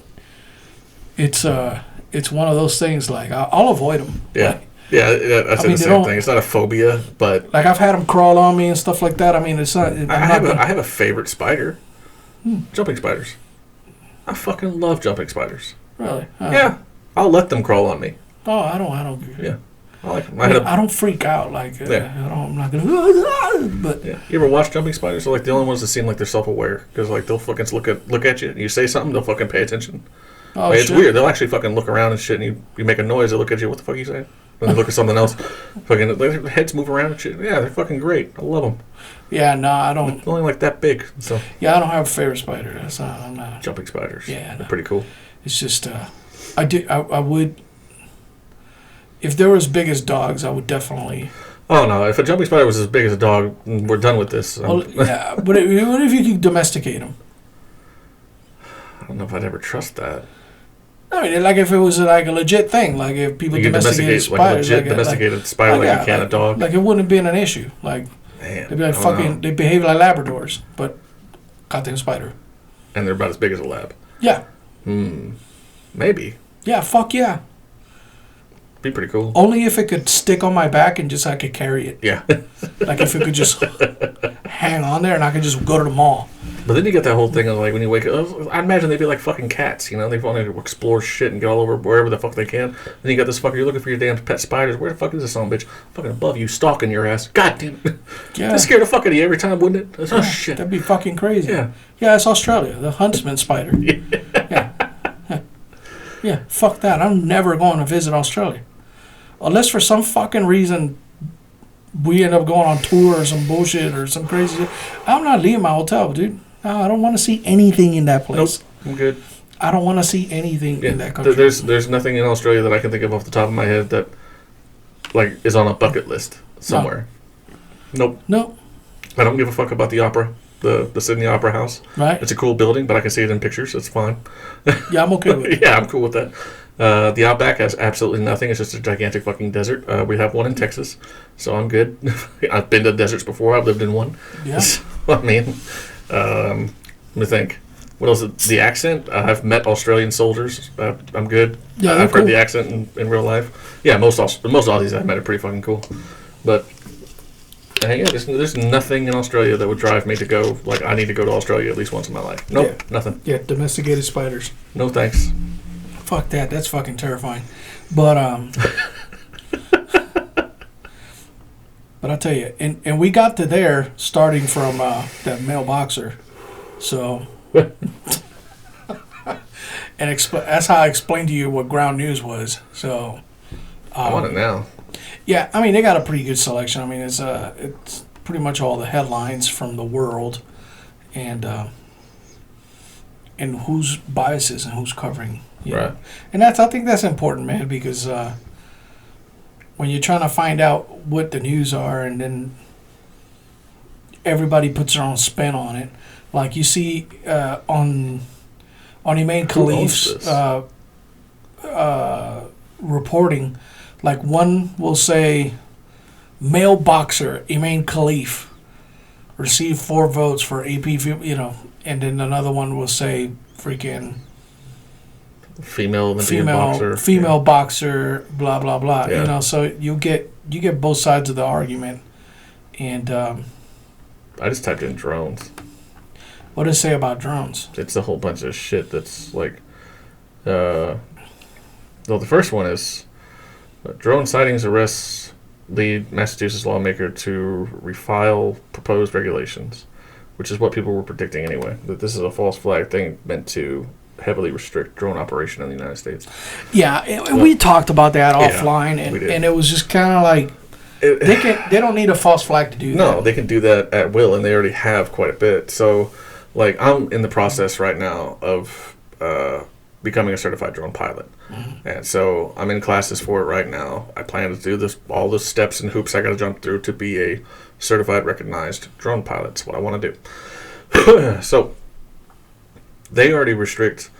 it's one of those things, like, I'll avoid them. Yeah. Like, that's the same thing. It's not a phobia, but, like, I've had them crawl on me and stuff like that. I mean, it's not. I have a favorite spider. Jumping spiders. I fucking love jumping spiders. Really? Yeah. I'll let them crawl on me. Oh, I don't. Yeah. I like them. I don't freak out. Like, I'm not gonna. But yeah. You ever watch jumping spiders? They're like the only ones that seem like they're self-aware, because, like, they'll fucking look at you and you say something, they'll fucking pay attention. Oh, like, it's weird. They'll actually fucking look around and shit, and you make a noise, they look at you. What the fuck are you saying? And they look at something else. Fucking their heads move around and shit. Yeah, they're fucking great. I love them. Yeah, no, I don't. They're only like that big. So yeah, I don't have a favorite spider. I'm not. Jumping spiders. Yeah, they're pretty cool. It's just I would. If they were as big as dogs, I would definitely. Oh no! If a jumping spider was as big as a dog, we're done with this. Well, yeah, but what if you could domesticate them? I don't know if I'd ever trust that. I mean, like, if it was like a legit thing, like if people domesticated spiders, like a legit domesticated spider, like you can a dog. Like, it wouldn't have been an issue. Like, man, they'd be like they behave like Labradors, but goddamn spider. And they're about as big as a lab. Yeah. Maybe. Yeah. Fuck yeah. Be pretty cool. Only if it could stick on my back and just I could carry it. Yeah. Like, if it could just hang on there and I could just go to the mall. But then you get that whole thing of, like, when you wake up, I imagine they'd be like fucking cats, you know? They want to explore shit and get all over wherever the fuck they can. Then you got this fucker, you're looking for your damn pet spiders. Where the fuck is this son of a bitch? Fucking above you, stalking your ass. God damn it. Yeah. That scared the fuck out of you every time, wouldn't it? Oh, shit. That'd be fucking crazy. Yeah. Yeah, it's Australia. The huntsman spider. Yeah. Yeah, fuck that. I'm never going to visit Australia. Unless for some fucking reason we end up going on tour or some bullshit or some crazy shit. I'm not leaving my hotel, dude. No, I don't want to see anything in that place. Nope, I'm good. I don't want to see anything in that country. There's nothing in Australia that I can think of off the top of my head that, like, is on a bucket list somewhere. No. Nope. I don't give a fuck about the opera, the Sydney Opera House. Right. It's a cool building, but I can see it in pictures. It's fine. Yeah, I'm okay with it. Yeah, I'm cool with that. The Outback has absolutely nothing. It's just a gigantic fucking desert. We have one in Texas, so I'm good. I've been to deserts before. I've lived in one. Yeah. So, I mean, let me think. What else? The accent. I've met Australian soldiers. I'm good. Yeah, I've cool. heard the accent in real life. Yeah, most Aussies I've met are pretty fucking cool. But yeah, there's nothing in Australia that would drive me to go. Like, I need to go to Australia at least once in my life. Nope, nothing. Yeah, domesticated spiders. No thanks. Fuck that. That's fucking terrifying. But but I'll tell you, and we got to there starting from that male boxer, so. And that's how I explained to you what Ground News was. So. I want it now. Yeah, I mean, they got a pretty good selection. I mean, it's pretty much all the headlines from the world, and whose biases and who's covering. Right. And I think that's important, man, because when you're trying to find out what the news are, and then everybody puts their own spin on it. Like you see on Imane Khalif's reporting, like one will say male boxer Imane Khalif received 4 votes for AP, and then another one will say freaking female boxer, blah blah blah. Yeah. So you get both sides of the argument, and I just typed in drones. What does it say about drones? It's a whole bunch of shit that's like, well, the first one is drone sightings arrests lead Massachusetts lawmaker to refile proposed regulations, which is what people were predicting anyway, that this is a false flag thing meant to heavily restrict drone operation in the United States. Yeah, we talked about that offline, and it was just kind of like, they don't need a false flag to do that. No, they can do that at will, and they already have quite a bit. So, like, I'm in the process right now of becoming a certified drone pilot. Mm-hmm. And so I'm in classes for it right now. I plan to do all the steps and hoops I got to jump through to be a certified, recognized drone pilot. That's what I want to do. So they already restrict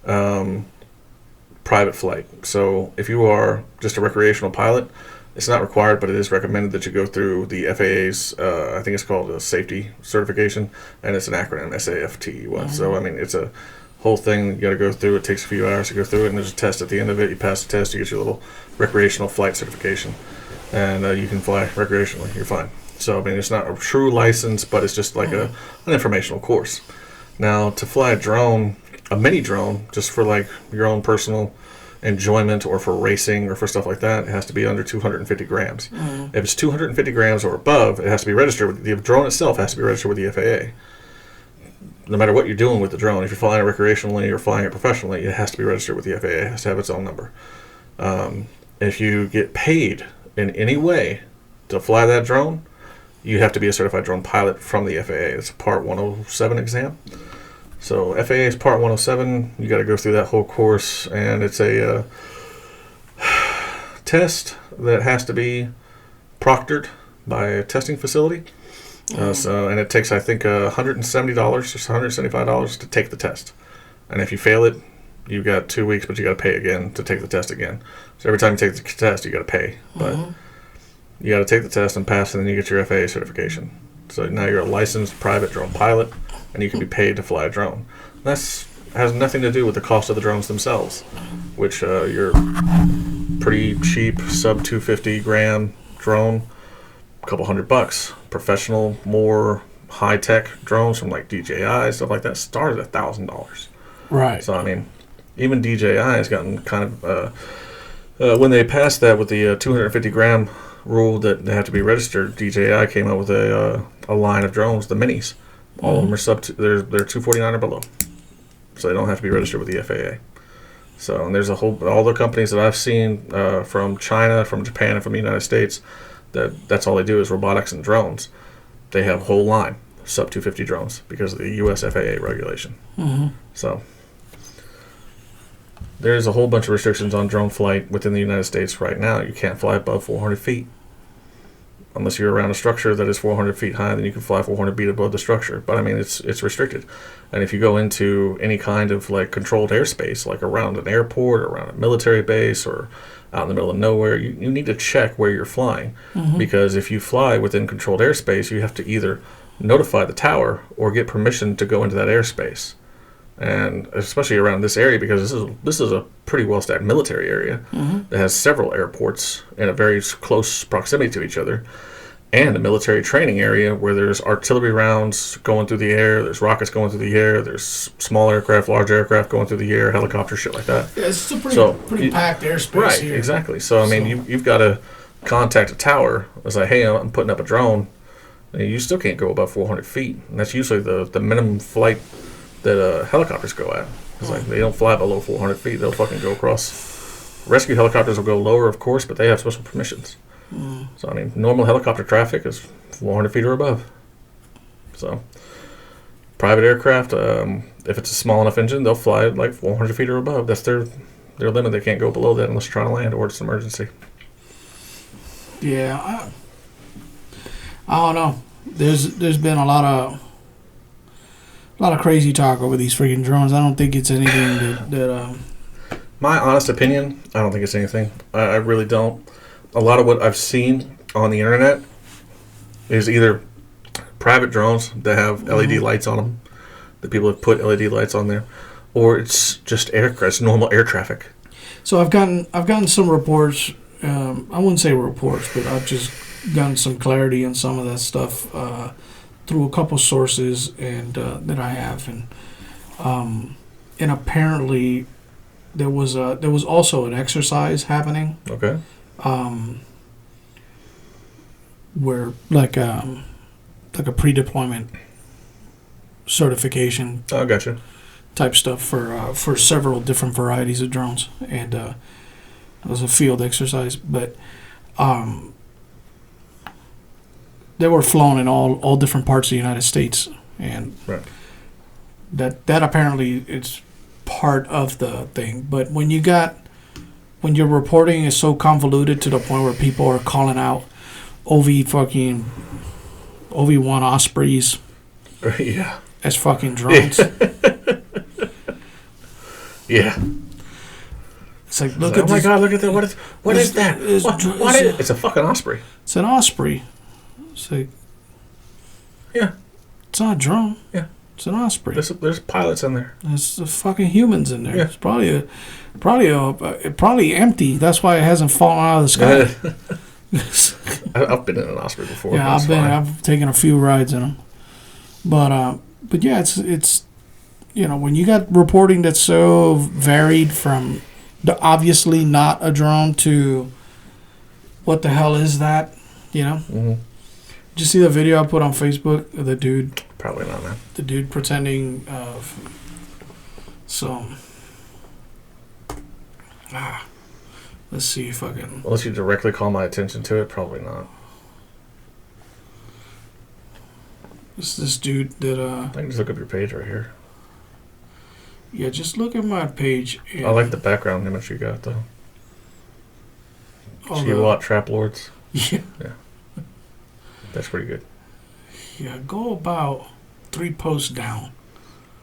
private flight. So if you are just a recreational pilot, it's not required, but it is recommended that you go through the FAA's, I think it's called a safety certification, and it's an acronym, SAFT. Mm-hmm. So, I mean, it's a whole thing you got to go through. It takes a few hours to go through it, and there's a test at the end of it. You pass the test, you get your little recreational flight certification, and you can fly recreationally. You're fine. So, I mean, it's not a true license, but it's just like an informational course. Now, to fly a mini drone, just for like your own personal enjoyment or for racing or for stuff like that, it has to be under 250 grams. Mm-hmm. If it's 250 grams or above, it has to be registered. The drone itself has to be registered with the FAA. No matter what you're doing with the drone, if you're flying it recreationally or flying it professionally, it has to be registered with the FAA. It has to have its own number. If you get paid in any way to fly that drone, you have to be a certified drone pilot from the FAA. It's a Part 107 exam. So FAA's Part 107, you got to go through that whole course, and it's a test that has to be proctored by a testing facility. And it takes, I think, $170 or $175 to take the test. And if you fail it, you've got 2 weeks, but you got to pay again to take the test again. So every time you take the test, you got to pay. But you got to take the test and pass, and then you get your FAA certification. So now you're a licensed private drone pilot, and you can be paid to fly a drone. That has nothing to do with the cost of the drones themselves, which your pretty cheap sub 250 gram drone, a couple $100. Professional, more high tech drones from like DJI, stuff like that, start at $1,000. Right. So I mean, even DJI has gotten kind of when they passed that with the 250 gram rule that they have to be registered, DJI came out with a line of drones, the minis. All of them are they're 249 or below, so they don't have to be registered with the FAA. So, and there's all the companies that I've seen from China, from Japan, and from the United States, that's all they do is robotics and drones. They have a whole line sub 250 drones because of the U.S. FAA regulation. Mm-hmm. So there's a whole bunch of restrictions on drone flight within the United States right now. You can't fly above 400 feet. Unless you're around a structure that is 400 feet high, then you can fly 400 feet above the structure. But I mean, it's restricted. And if you go into any kind of like controlled airspace, like around an airport or around a military base or out in the middle of nowhere, you need to check where you're flying. Mm-hmm. Because if you fly within controlled airspace, you have to either notify the tower or get permission to go into that airspace. And especially around this area, because this is a pretty well-stacked military area that has several airports in a very close proximity to each other, and a military training area where there's artillery rounds going through the air, there's rockets going through the air, there's small aircraft, large aircraft going through the air, helicopters, shit like that. Yeah, it's a pretty packed airspace here. Right, exactly. So, I mean, you've got to contact a tower. It's like, hey, I'm putting up a drone. And you still can't go above 400 feet. And that's usually the minimum flight that helicopters go at. It's like they don't fly below 400 feet. They'll fucking go across. Rescue helicopters will go lower, of course, but they have special permissions. So, I mean, normal helicopter traffic is 400 feet or above. So, private aircraft, if it's a small enough engine, they'll fly at like 400 feet or above. That's their limit. They can't go below that unless you're trying to land or it's an emergency. Yeah, I don't know. there's been a lot of crazy talk over these freaking drones. I don't think it's anything that My honest opinion, I don't think it's anything. I really don't. A lot of what I've seen on the internet is either private drones that have LED lights on them, that people have put LED lights on there, or it's just aircraft, normal air traffic. So I've gotten some reports. I wouldn't say reports, but I've just gotten some clarity on some of that stuff through a couple sources and that I have, and apparently there was also an exercise happening. Okay. Where like a pre-deployment certification. Oh, gotcha. Type stuff for several different varieties of drones, and it was a field exercise, but they were flown in all different parts of the United States, and right. that apparently it's part of the thing. But when your reporting is so convoluted to the point where people are calling out OV1 Ospreys yeah. as fucking drones. Yeah. It's like, oh my God, look at that. What is that? It's a fucking Osprey. It's an Osprey. It's like, yeah. It's not a drone. Yeah. It's an Osprey. There's pilots in there. There's the fucking humans in there. Yeah. It's probably empty. That's why it hasn't fallen out of the sky. I've been in an Osprey before. Yeah, I've taken a few rides in them. But yeah, it's when you got reporting that's so varied from the obviously not a drone to what the hell is that, Mm-hmm. Did you see the video I put on Facebook of the dude? Probably not, man. The dude pretending let's see if I can. Unless you directly call my attention to it, probably not. It's this dude that I can just look up your page right here. Yeah, just look at my page. I like the background image you got, though. Gigawatt Trap Lords. Yeah. Yeah. That's pretty good. Yeah, go about 3 posts down.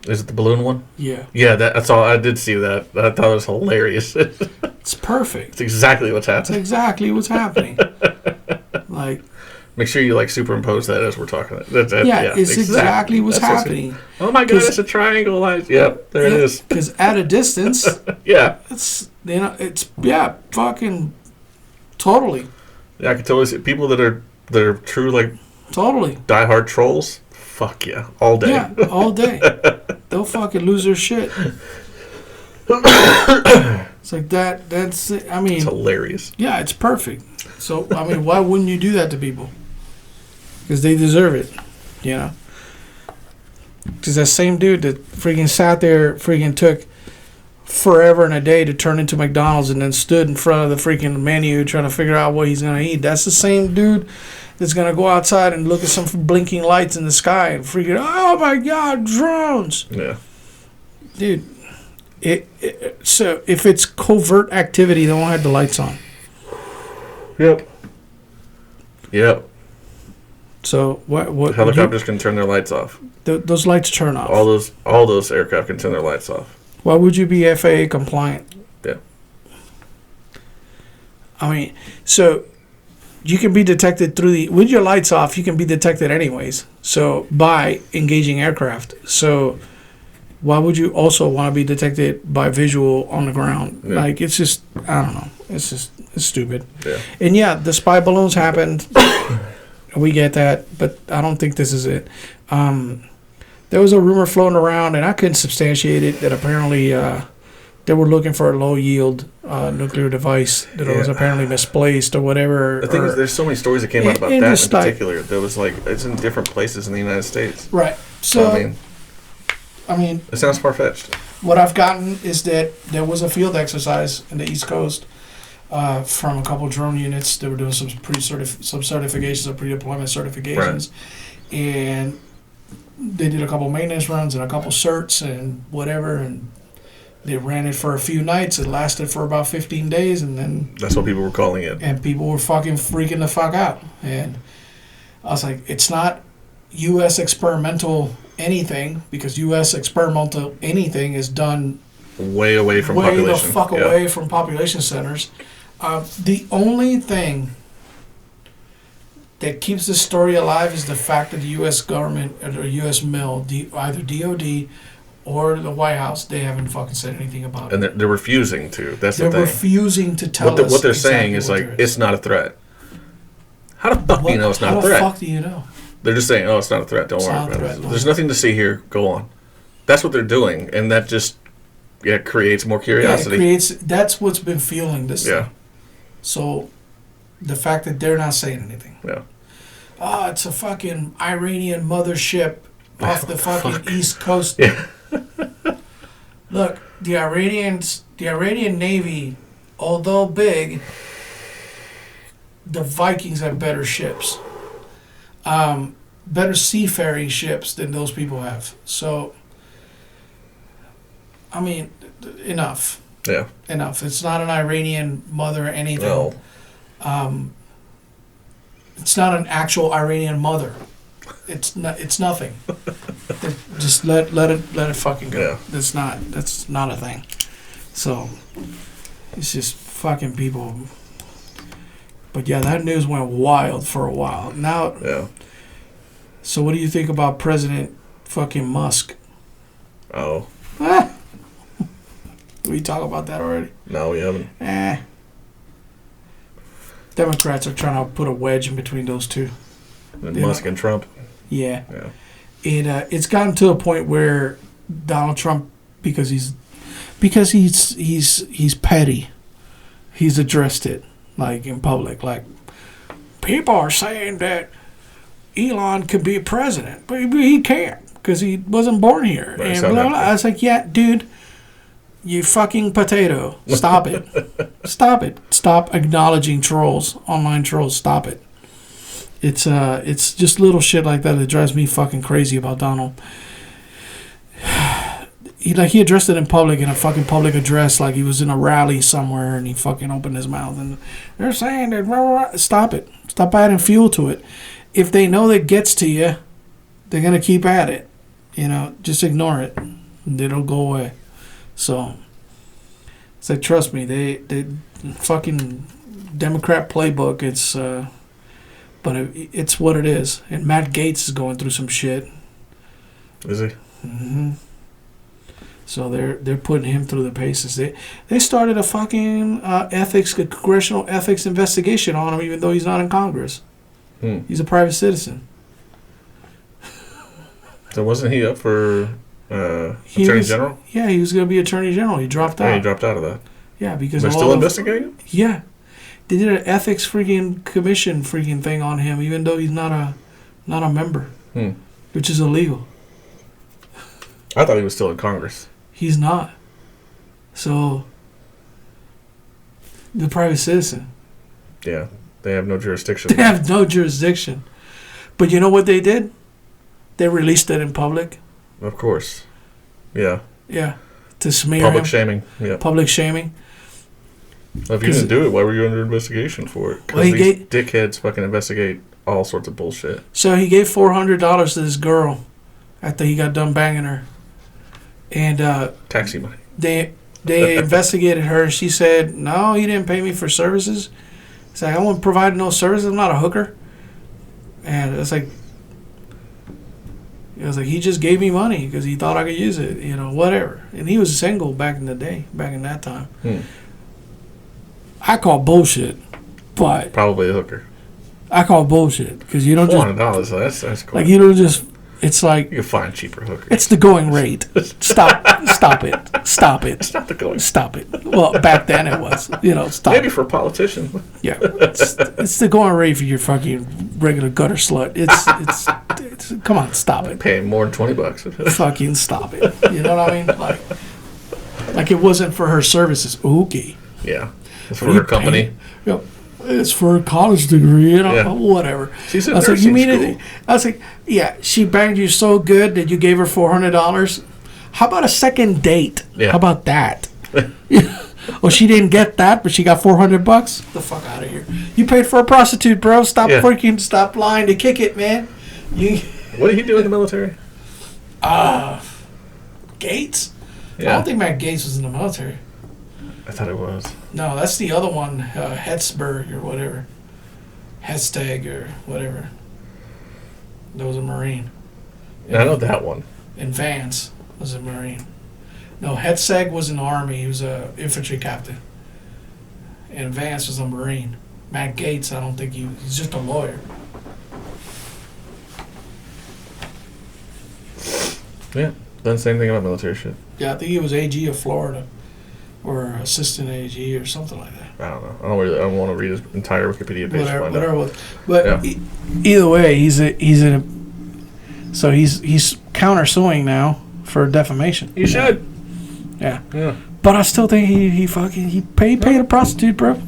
Is it the balloon one? Yeah. Yeah, that's all. I did see that. I thought it was hilarious. It's perfect. It's exactly what's happening. It's exactly what's happening. Like, make sure you superimpose that as we're talking. It's exactly what's happening. Oh my God, it's a triangle light. Yep, there it is. Because at a distance, yeah, it's fucking totally. Yeah, I can totally see people that are true totally diehard trolls. Fuck yeah, all day. Yeah, all day. They'll fucking lose their shit. It's like that. That's. I mean, it's hilarious. Yeah, it's perfect. So I mean, why wouldn't you do that to people? Because they deserve it, Because that same dude that freaking sat there, freaking took forever and a day to turn into McDonald's and then stood in front of the freaking menu trying to figure out what he's going to eat. That's the same dude that's going to go outside and look at some blinking lights in the sky and freaking, oh my God, drones. Yeah. Dude, so if it's covert activity, they won't have the lights on. Yep. So what helicopters can turn their lights off. Those lights turn off. All those aircraft can turn their lights off. Why would you be FAA compliant? Yeah. I mean, so you can be detected with your lights off. You can be detected anyways. So by engaging aircraft. So why would you also want to be detected by visual on the ground? Yeah. It's just, I don't know. It's stupid. Yeah. And yeah, the spy balloons happened. We get that, but I don't think this is it. There was a rumor floating around, and I couldn't substantiate it, that apparently they were looking for a low-yield nuclear device that was apparently misplaced or whatever. The thing is, there's so many stories that came out about that in particular. There was it's in different places in the United States. Right. So I mean, it sounds far-fetched. What I've gotten is that there was a field exercise in the East Coast from a couple drone units. They were doing some certifications, of pre-deployment certifications, right. And they did a couple maintenance runs and a couple certs and whatever, and they ran it for a few nights. It lasted for about 15 days, and then that's what people were calling it. And people were fucking freaking the fuck out. And I was like, it's not U.S. experimental anything, because U.S. experimental anything is done way away from way population. the fuck away from population centers. The only thing that keeps this story alive is the fact that the U.S. government or the U.S. mill, either DOD or the White House, they haven't fucking said anything about it. And they're refusing to. That's they're the thing. refusing to tell us what they're exactly saying is what like, there is. it's not a threat. How the fuck do you know it's not a threat? How the fuck do you know? They're just saying, oh, it's not a threat. Don't worry about it. There's nothing to see here. Go on. That's what they're doing. And that just creates more curiosity. That's what's been fueling this Yeah. thing. So the fact that they're not saying anything. Yeah. Oh, it's a fucking Iranian mothership off the fucking East Coast. Yeah. Look, the Iranian Navy, although big, the Vikings have better ships. Better seafaring ships than those people have. So, I mean, enough. Yeah. Enough. It's not an Iranian mother or anything. No. It's not an actual Iranian mother. It's not. It's nothing. Just let it fucking go. Yeah. That's not a thing. So it's just fucking people. But yeah, that news went wild for a while. Now. Yeah. So what do you think about President fucking Musk? Oh. We talk about that already? No, we haven't. Democrats are trying to put a wedge in between those two. And Musk and Trump. Yeah. Yeah. It's gotten to a point where Donald Trump, because he's petty, he's addressed it like in public. Like, people are saying that Elon could be president, but he can't because he wasn't born here. Right, and blah, blah, blah. I was like, yeah, dude, you fucking potato. Stop it. Stop it. Stop acknowledging trolls, online trolls. Stop it. It's just little shit like that that drives me fucking crazy about Donald. He addressed it in public, in a fucking public address, like he was in a rally somewhere, and he fucking opened his mouth, and they're saying that, blah, blah, blah. Stop it. Stop adding fuel to it. If they know that gets to you, they're going to keep at it. Just ignore it. It'll go away. So, it's like, trust me, they fucking Democrat playbook, but it's what it is. And Matt Gaetz is going through some shit. Is he? Mm-hmm. So they're putting him through the paces. They started a fucking congressional ethics investigation on him, even though he's not in Congress. He's a private citizen. So wasn't he up for Attorney General? Yeah, he was going to be Attorney General. He dropped out. Yeah, he dropped out of that. Yeah, because they're still investigating? Yeah. They did an ethics freaking commission freaking thing on him, even though he's not a member, which is illegal. I thought he was still in Congress. He's not. So, the private citizen. Yeah, they have no jurisdiction. They have no jurisdiction. But you know what they did? They released it in public. Of course. Yeah. Yeah. To smear public him. Shaming. Yeah. Public shaming. Well, if you didn't do it, why were you under investigation for it? Because these dickheads fucking investigate all sorts of bullshit. So he gave $400 to this girl after he got done banging her. And taxi money. They investigated her, and she said, no, he didn't pay me for services. It's like, I won't provide no services. I'm not a hooker. And it's like, he just gave me money because he thought I could use it, whatever. And he was single back in the day, back in that time. I call bullshit, but probably a hooker. I call bullshit because you don't $400. That's cool. Like, you don't just. It's like you can find cheaper hookers. It's the going rate. Stop it. Stop it. It's not the going. Stop it. Well, back then it was. Stop. Maybe for a politician. Yeah, it's the going rate for your fucking regular gutter slut. It's come on, stop it. Paying more than $20. Fucking stop it. You know what I mean? Like it wasn't for her services. Okay. Yeah, it's for her company. Yep. It's for a college degree, whatever. She's in nursing school. I was like, yeah, she banged you so good that you gave her $400. How about a second date? Yeah. How about that? Well, she didn't get that, but she got $400. The fuck out of here! You paid for a prostitute, bro. Stop lying to kick it, man. What did he do in the military? Gates? Yeah. I don't think Matt Gates was in the military. I thought it was. No, that's the other one, Hetzberg or whatever. Hestag or whatever. That was a Marine. I know that one. And Vance was a Marine. No, Hetzag was in the Army. He was a infantry captain. And Vance was a Marine. Matt Gates, I don't think he's just a lawyer. Yeah, done the same thing about military shit. Yeah, I think he was AG of Florida. Or assistant AG or something like that. I don't know. I don't want to read his entire Wikipedia page. Whatever. But yeah. Either way, he's countersuing now for defamation. You should. Yeah. Yeah. But I still think he paid a prostitute, bro.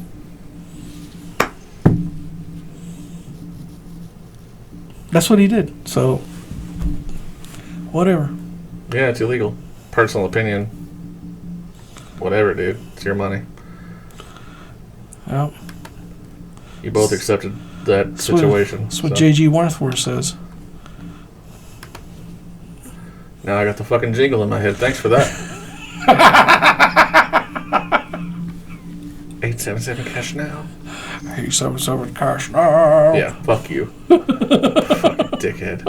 That's what he did. So whatever. Yeah, it's illegal. Personal opinion. Whatever, dude. It's your money. Well, you both accepted that situation. That's what J.G. Wordsworth says. Now I got the fucking jingle in my head. Thanks for that. 877 cash now. 877 cash now. Yeah, fuck you. Fucking dickhead.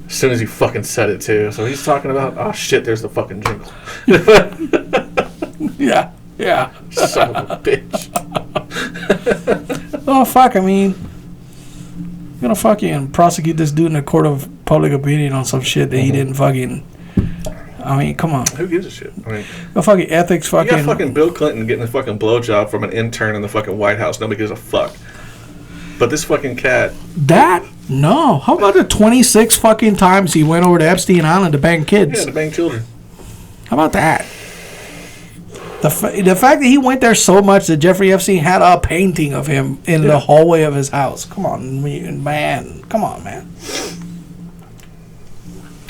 As soon as you fucking said it too. So he's talking about, oh shit, there's the fucking jingle. Yeah. Son of a bitch. Oh, fuck, I mean, you're gonna fucking prosecute this dude in a court of public opinion on some shit that he didn't fucking... I mean, come on. Who gives a shit? I mean... No fucking ethics fucking... You got fucking Bill Clinton getting a fucking blowjob from an intern in the fucking White House. Nobody gives a fuck. But this fucking cat... That? No. How about the 26 fucking times he went over to Epstein Island to bang kids? Yeah, to bang children. How about that? The fact that he went there so much that Jeffrey Epstein had a painting of him in the hallway of his house. Come on, man. Come on, man.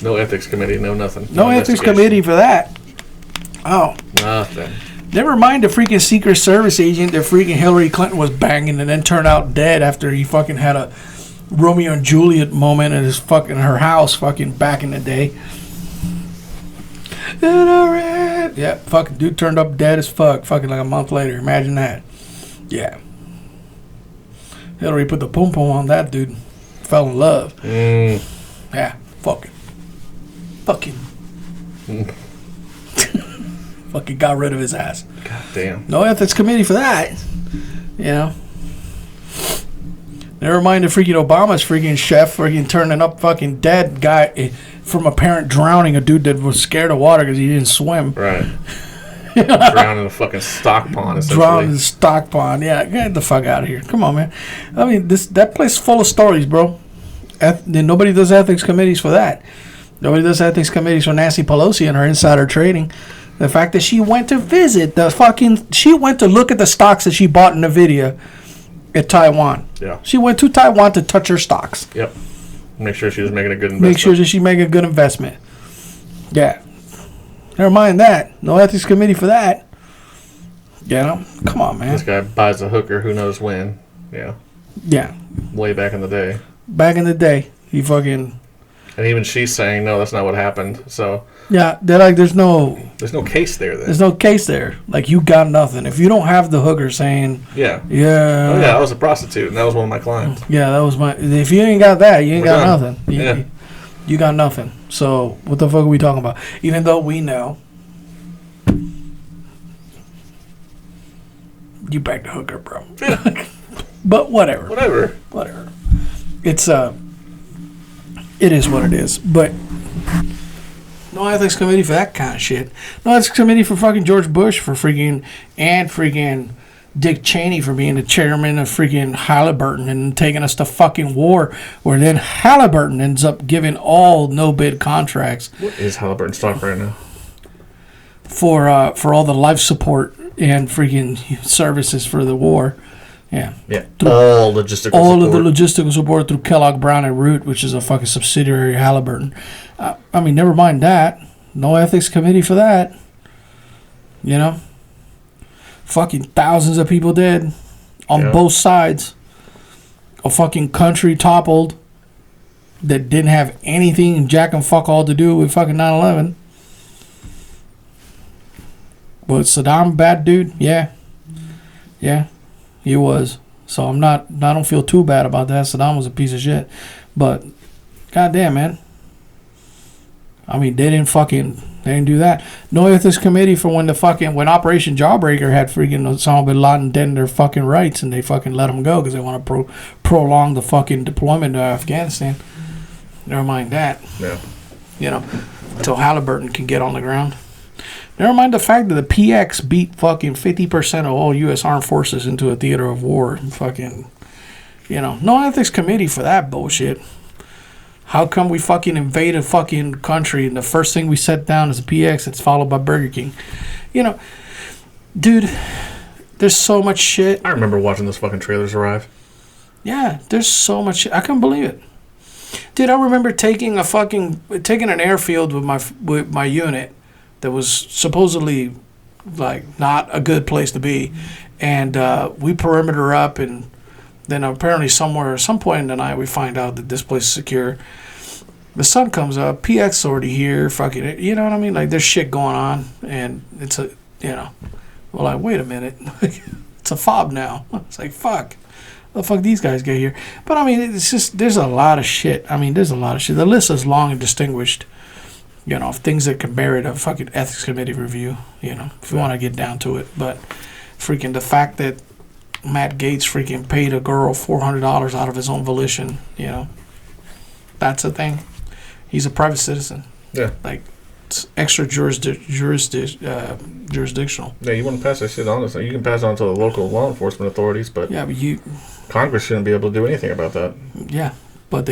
No ethics committee, no nothing. No ethics committee for that. Oh. Nothing. Never mind the freaking Secret Service agent that freaking Hillary Clinton was banging and then turned out dead after he fucking had a Romeo and Juliet moment in her house fucking back in the day. Yeah, fucking dude turned up dead as fuck fucking like a month later. Imagine that. Yeah. Hillary put the pom pom on that dude. Fell in love. Yeah, fucking. Fucking got rid of his ass. God damn. No ethics committee for that. You know. Never mind the freaking Obama's freaking chef freaking turning up fucking dead guy from apparent drowning a dude that was scared of water because he didn't swim. Right. Drowned in a fucking stock pond, essentially. Drowned in the stock pond. Yeah, get the fuck out of here. Come on, man. I mean, that place is full of stories, bro. Nobody does ethics committees for that. Nobody does ethics committees for Nancy Pelosi and her insider trading. The fact that she went to visit she went to look at the stocks that she bought in Nvidia at Taiwan. Yeah. She went to Taiwan to touch her stocks. Yep. Make sure she was making a good investment. Make sure that she make a good investment. Yeah. Never mind that. No ethics committee for that. You know? Come on, man. This guy buys a hooker who knows when. Yeah. Yeah. Way back in the day. Back in the day, he fucking... And even she's saying, no, that's not what happened. So... Yeah, they're like, there's no case there then. There's no case there. Like, you got nothing. If you don't have the hooker saying... Yeah. Yeah. Oh, yeah, I was a prostitute, and that was one of my clients. Yeah, that was my... If you ain't got that, you ain't got done. nothing. You got nothing. So, what the fuck are we talking about? Even though we know... You back the hooker, bro. But whatever. Whatever. It's, it is what it is. But... No ethics committee for that kind of shit. No ethics committee for fucking George Bush for freaking Dick Cheney for being the chairman of freaking Halliburton and taking us to fucking war, where then Halliburton ends up giving all no bid contracts. What is Halliburton stock right now? For all the life support and freaking services for the war. Yeah. Yeah. All logistical all support. of the logistical support through Kellogg Brown and Root, which is a fucking subsidiary of Halliburton. I mean, never mind that. No ethics committee for that. You know? Fucking thousands of people dead on both sides. A fucking country toppled. that didn't have anything jack and fuck all to do with fucking 9/11. Was Saddam a bad dude? Yeah, he was. So I don't feel too bad about that. Saddam was a piece of shit, but goddamn, man. I mean, they didn't do that. No ethics committee for when Operation Jawbreaker had freaking Osama bin Laden dead in their fucking rights, and they fucking let them go because they want to prolong the fucking deployment to Afghanistan. Never mind that. Yeah. You know, until Halliburton can get on the ground. Never mind the fact that the PX beat fucking 50% of all U.S. armed forces into a theater of war. Fucking, no ethics committee for that bullshit. How come we fucking invade a fucking country and the first thing we set down is a PX, it's followed by Burger King? Dude, there's so much shit. I remember watching those fucking trailers arrive. Yeah, there's so much shit. I couldn't believe it. Dude, I remember taking an airfield with my unit that was supposedly like not a good place to be, and we perimeter up, and then apparently somewhere at some point in the night we find out that this place is secure. The sun comes up, PX already here, fucking, you know what I mean? Like there's shit going on, and it's we're like, wait a minute, it's a fob now. It's like, fuck. The fuck these guys get here? But I mean, it's just, there's a lot of shit. The list is long and distinguished, of things that can merit a fucking ethics committee review, if you want to get down to it. But freaking the fact that Matt Gaetz freaking paid a girl $400 out of his own volition, that's a thing. He's a private citizen. Yeah. Like, it's extra jurisdictional. Yeah, you want to pass that shit on. You can pass it on to the local law enforcement authorities, but Congress shouldn't be able to do anything about that. Yeah, but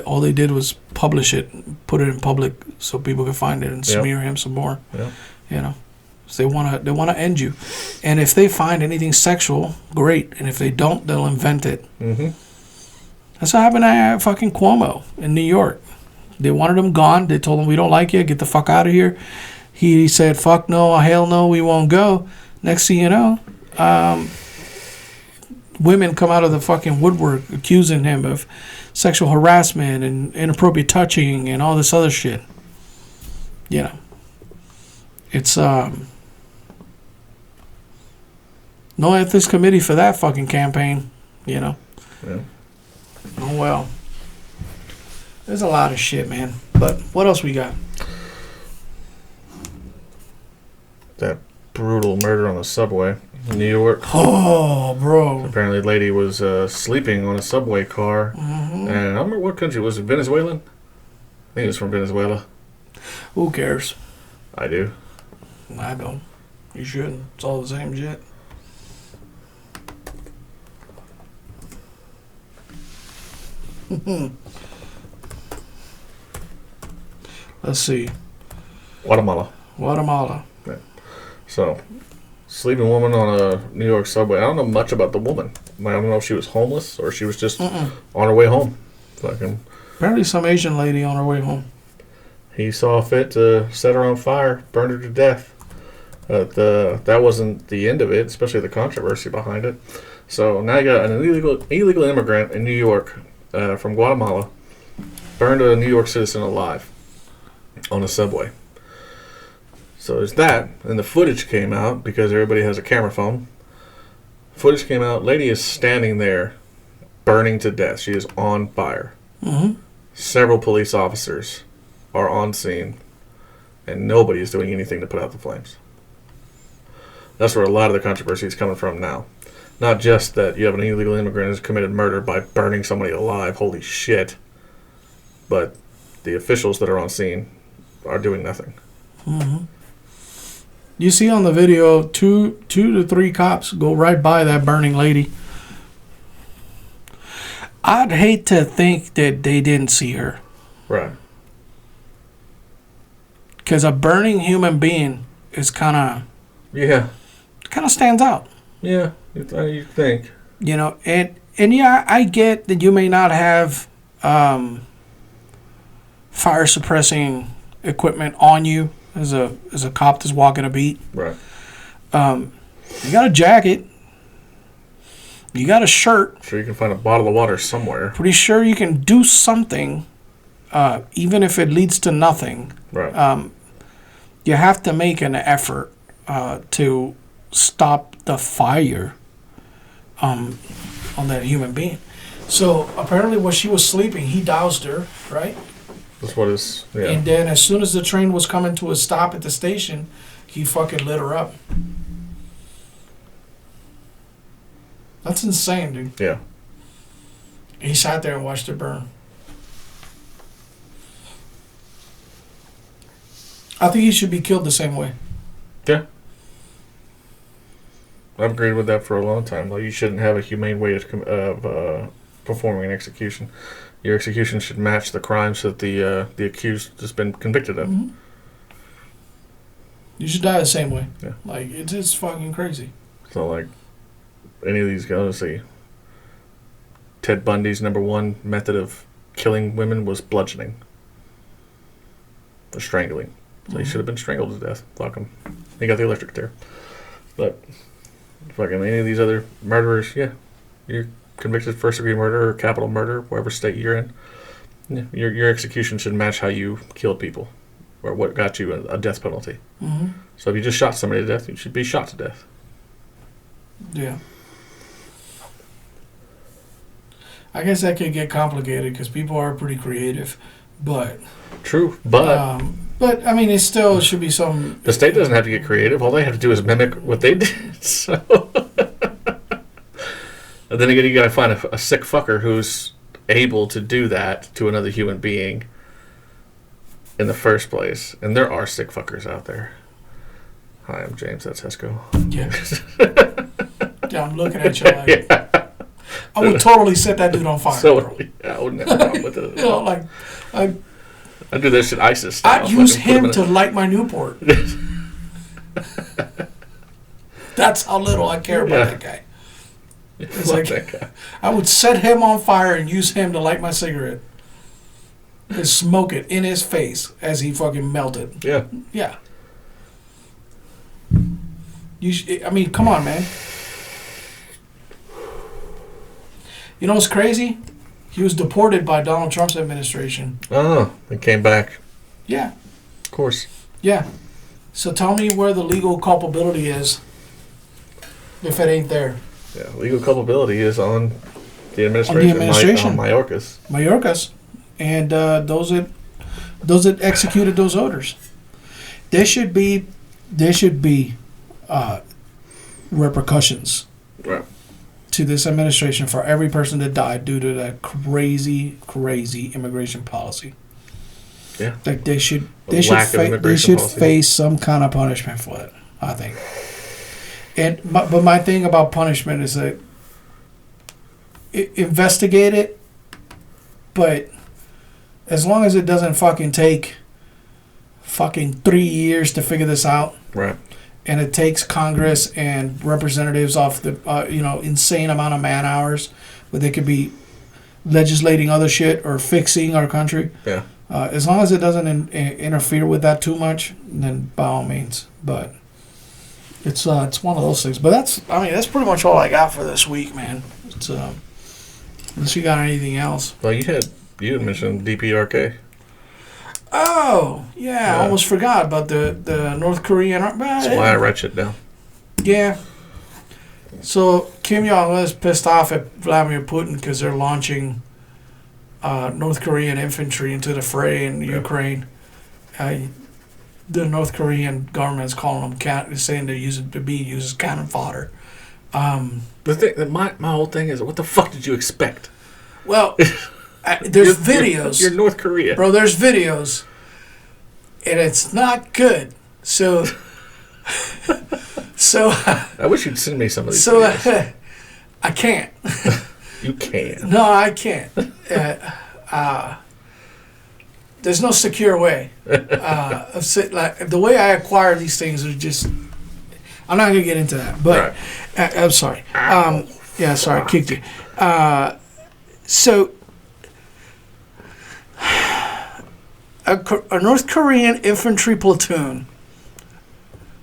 all they did was publish it, put it in public so people could find it and smear him some more. Yeah. So they want to end you, and if they find anything sexual, great, and if they don't, they'll invent it. Mm-hmm. That's what happened to fucking Cuomo in New York. They wanted him gone. They told him, we don't like you. Get the fuck out of here. He said, fuck no, hell no, we won't go. Next thing you know, women come out of the fucking woodwork accusing him of sexual harassment and inappropriate touching and all this other shit. It's no ethics committee for that fucking campaign. Yeah. Oh well. There's a lot of shit, man. But what else we got? That brutal murder on the subway in New York. Oh, bro. So apparently, a lady was sleeping on a subway car. Mm-hmm. And I don't remember what country. Was it Venezuelan? I think it was from Venezuela. Who cares? I do. I don't. You shouldn't. It's all the same shit. Let's see. Guatemala. Yeah. So, sleeping woman on a New York subway. I don't know much about the woman. I don't know if she was homeless or she was just on her way home. Apparently some Asian lady on her way home. He saw fit to set her on fire, burn her to death. That wasn't the end of it, especially the controversy behind it. So now you got an illegal immigrant in New York from Guatemala burned a New York citizen alive on a subway. So there's that, and the footage came out because everybody has a camera phone. Footage came out. Lady is standing there, burning to death. She is on fire. Mm-hmm. Several police officers are on scene, and nobody is doing anything to put out the flames. That's where a lot of the controversy is coming from now. Not just that you have an illegal immigrant who's committed murder by burning somebody alive, holy shit, but the officials that are on scene are doing nothing. Mm-hmm. You see on the video, two to three cops go right by that burning lady. I'd hate to think that they didn't see her. Right. Because a burning human being is kind of... Yeah. Kind of stands out. Yeah, you think. And yeah, I get that you may not have fire suppressing equipment on you as a cop that's walking a beat. Right. You got a jacket. You got a shirt. Sure, you can find a bottle of water somewhere. Pretty sure you can do something, even if it leads to nothing. Right. You have to make an effort to stop the fire on that human being. So apparently, while she was sleeping, he doused her, right? That's what is. Yeah. And then, as soon as the train was coming to a stop at the station, he fucking lit her up. That's insane, dude. Yeah. He sat there and watched her burn. I think he should be killed the same way. Yeah. I've agreed with that for a long time. Like, you shouldn't have a humane way of performing an execution. Your execution should match the crimes that the accused has been convicted of. Mm-hmm. You should die the same way. Yeah. Like, it's just fucking crazy. So, like, any of these guys, see, Ted Bundy's number one method of killing women was bludgeoning. Or strangling. So he should have been strangled to death. Fuck him. He got the electric chair. But fucking any of these other murderers, yeah, you're convicted of first degree murder or capital murder, whatever state you're in. Yeah, your execution should match how you killed people, or what got you a death penalty. Mm-hmm. So if you just shot somebody to death, you should be shot to death. Yeah. I guess that could get complicated because people are pretty creative, but true. But I mean, it still should be some. The state doesn't have to get creative. All they have to do is mimic what they did. So, and then again, you gotta find a sick fucker who's able to do that to another human being in the first place. And there are sick fuckers out there. Hi, I'm James. That's Hesco. Yeah. Yeah, I'm looking at you like. Yeah. I would totally set that dude on fire. So, bro. yeah, I wouldn't have a problem with it. You know, like, I'd do this shit ISIS style. I'd use him to light my Newport. That's how little I care about that guy. It's like, that guy. I would set him on fire and use him to light my cigarette. And smoke it in his face as he fucking melted. Yeah. Yeah. I mean, come on, man. You know what's crazy? He was deported by Donald Trump's administration. Oh, he came back. Yeah. Of course. Yeah. So tell me where the legal culpability is if it ain't there. Yeah, legal culpability is on the administration. On the administration. On Mayorkas. Mayorkas. And those that executed those orders. There should be repercussions. Right. To this administration for every person that died due to that crazy immigration policy. Yeah. Like they should policy. face some kind of punishment for it, I think. But my thing about punishment is that investigate it, but as long as it doesn't fucking take 3 years to figure this out. Right. And it takes Congress and representatives off the insane amount of man hours where they could be legislating other shit or fixing our country. Yeah. As long as it doesn't interfere with that too much, then by all means. But it's one of those things. But that's pretty much all I got for this week, man. It's unless you got anything else. Well, you had mentioned DPRK. Oh, yeah, I almost forgot about the North Korean. That's why I write shit down. Yeah. So Kim Jong-un is pissed off at Vladimir Putin because they're launching North Korean infantry into the fray in Ukraine. The North Korean government is calling them saying they're used as cannon fodder. The thing, my whole thing is, what the fuck did you expect? Well. There's videos. You're North Korea. Bro, there's videos. And it's not good. So I wish you'd send me some of these videos. I can't. You can. No, I can't. There's no secure way. The way I acquire these things are just... I'm not going to get into that. But right. I'm sorry. Sorry, I kicked you. So... A North Korean infantry platoon,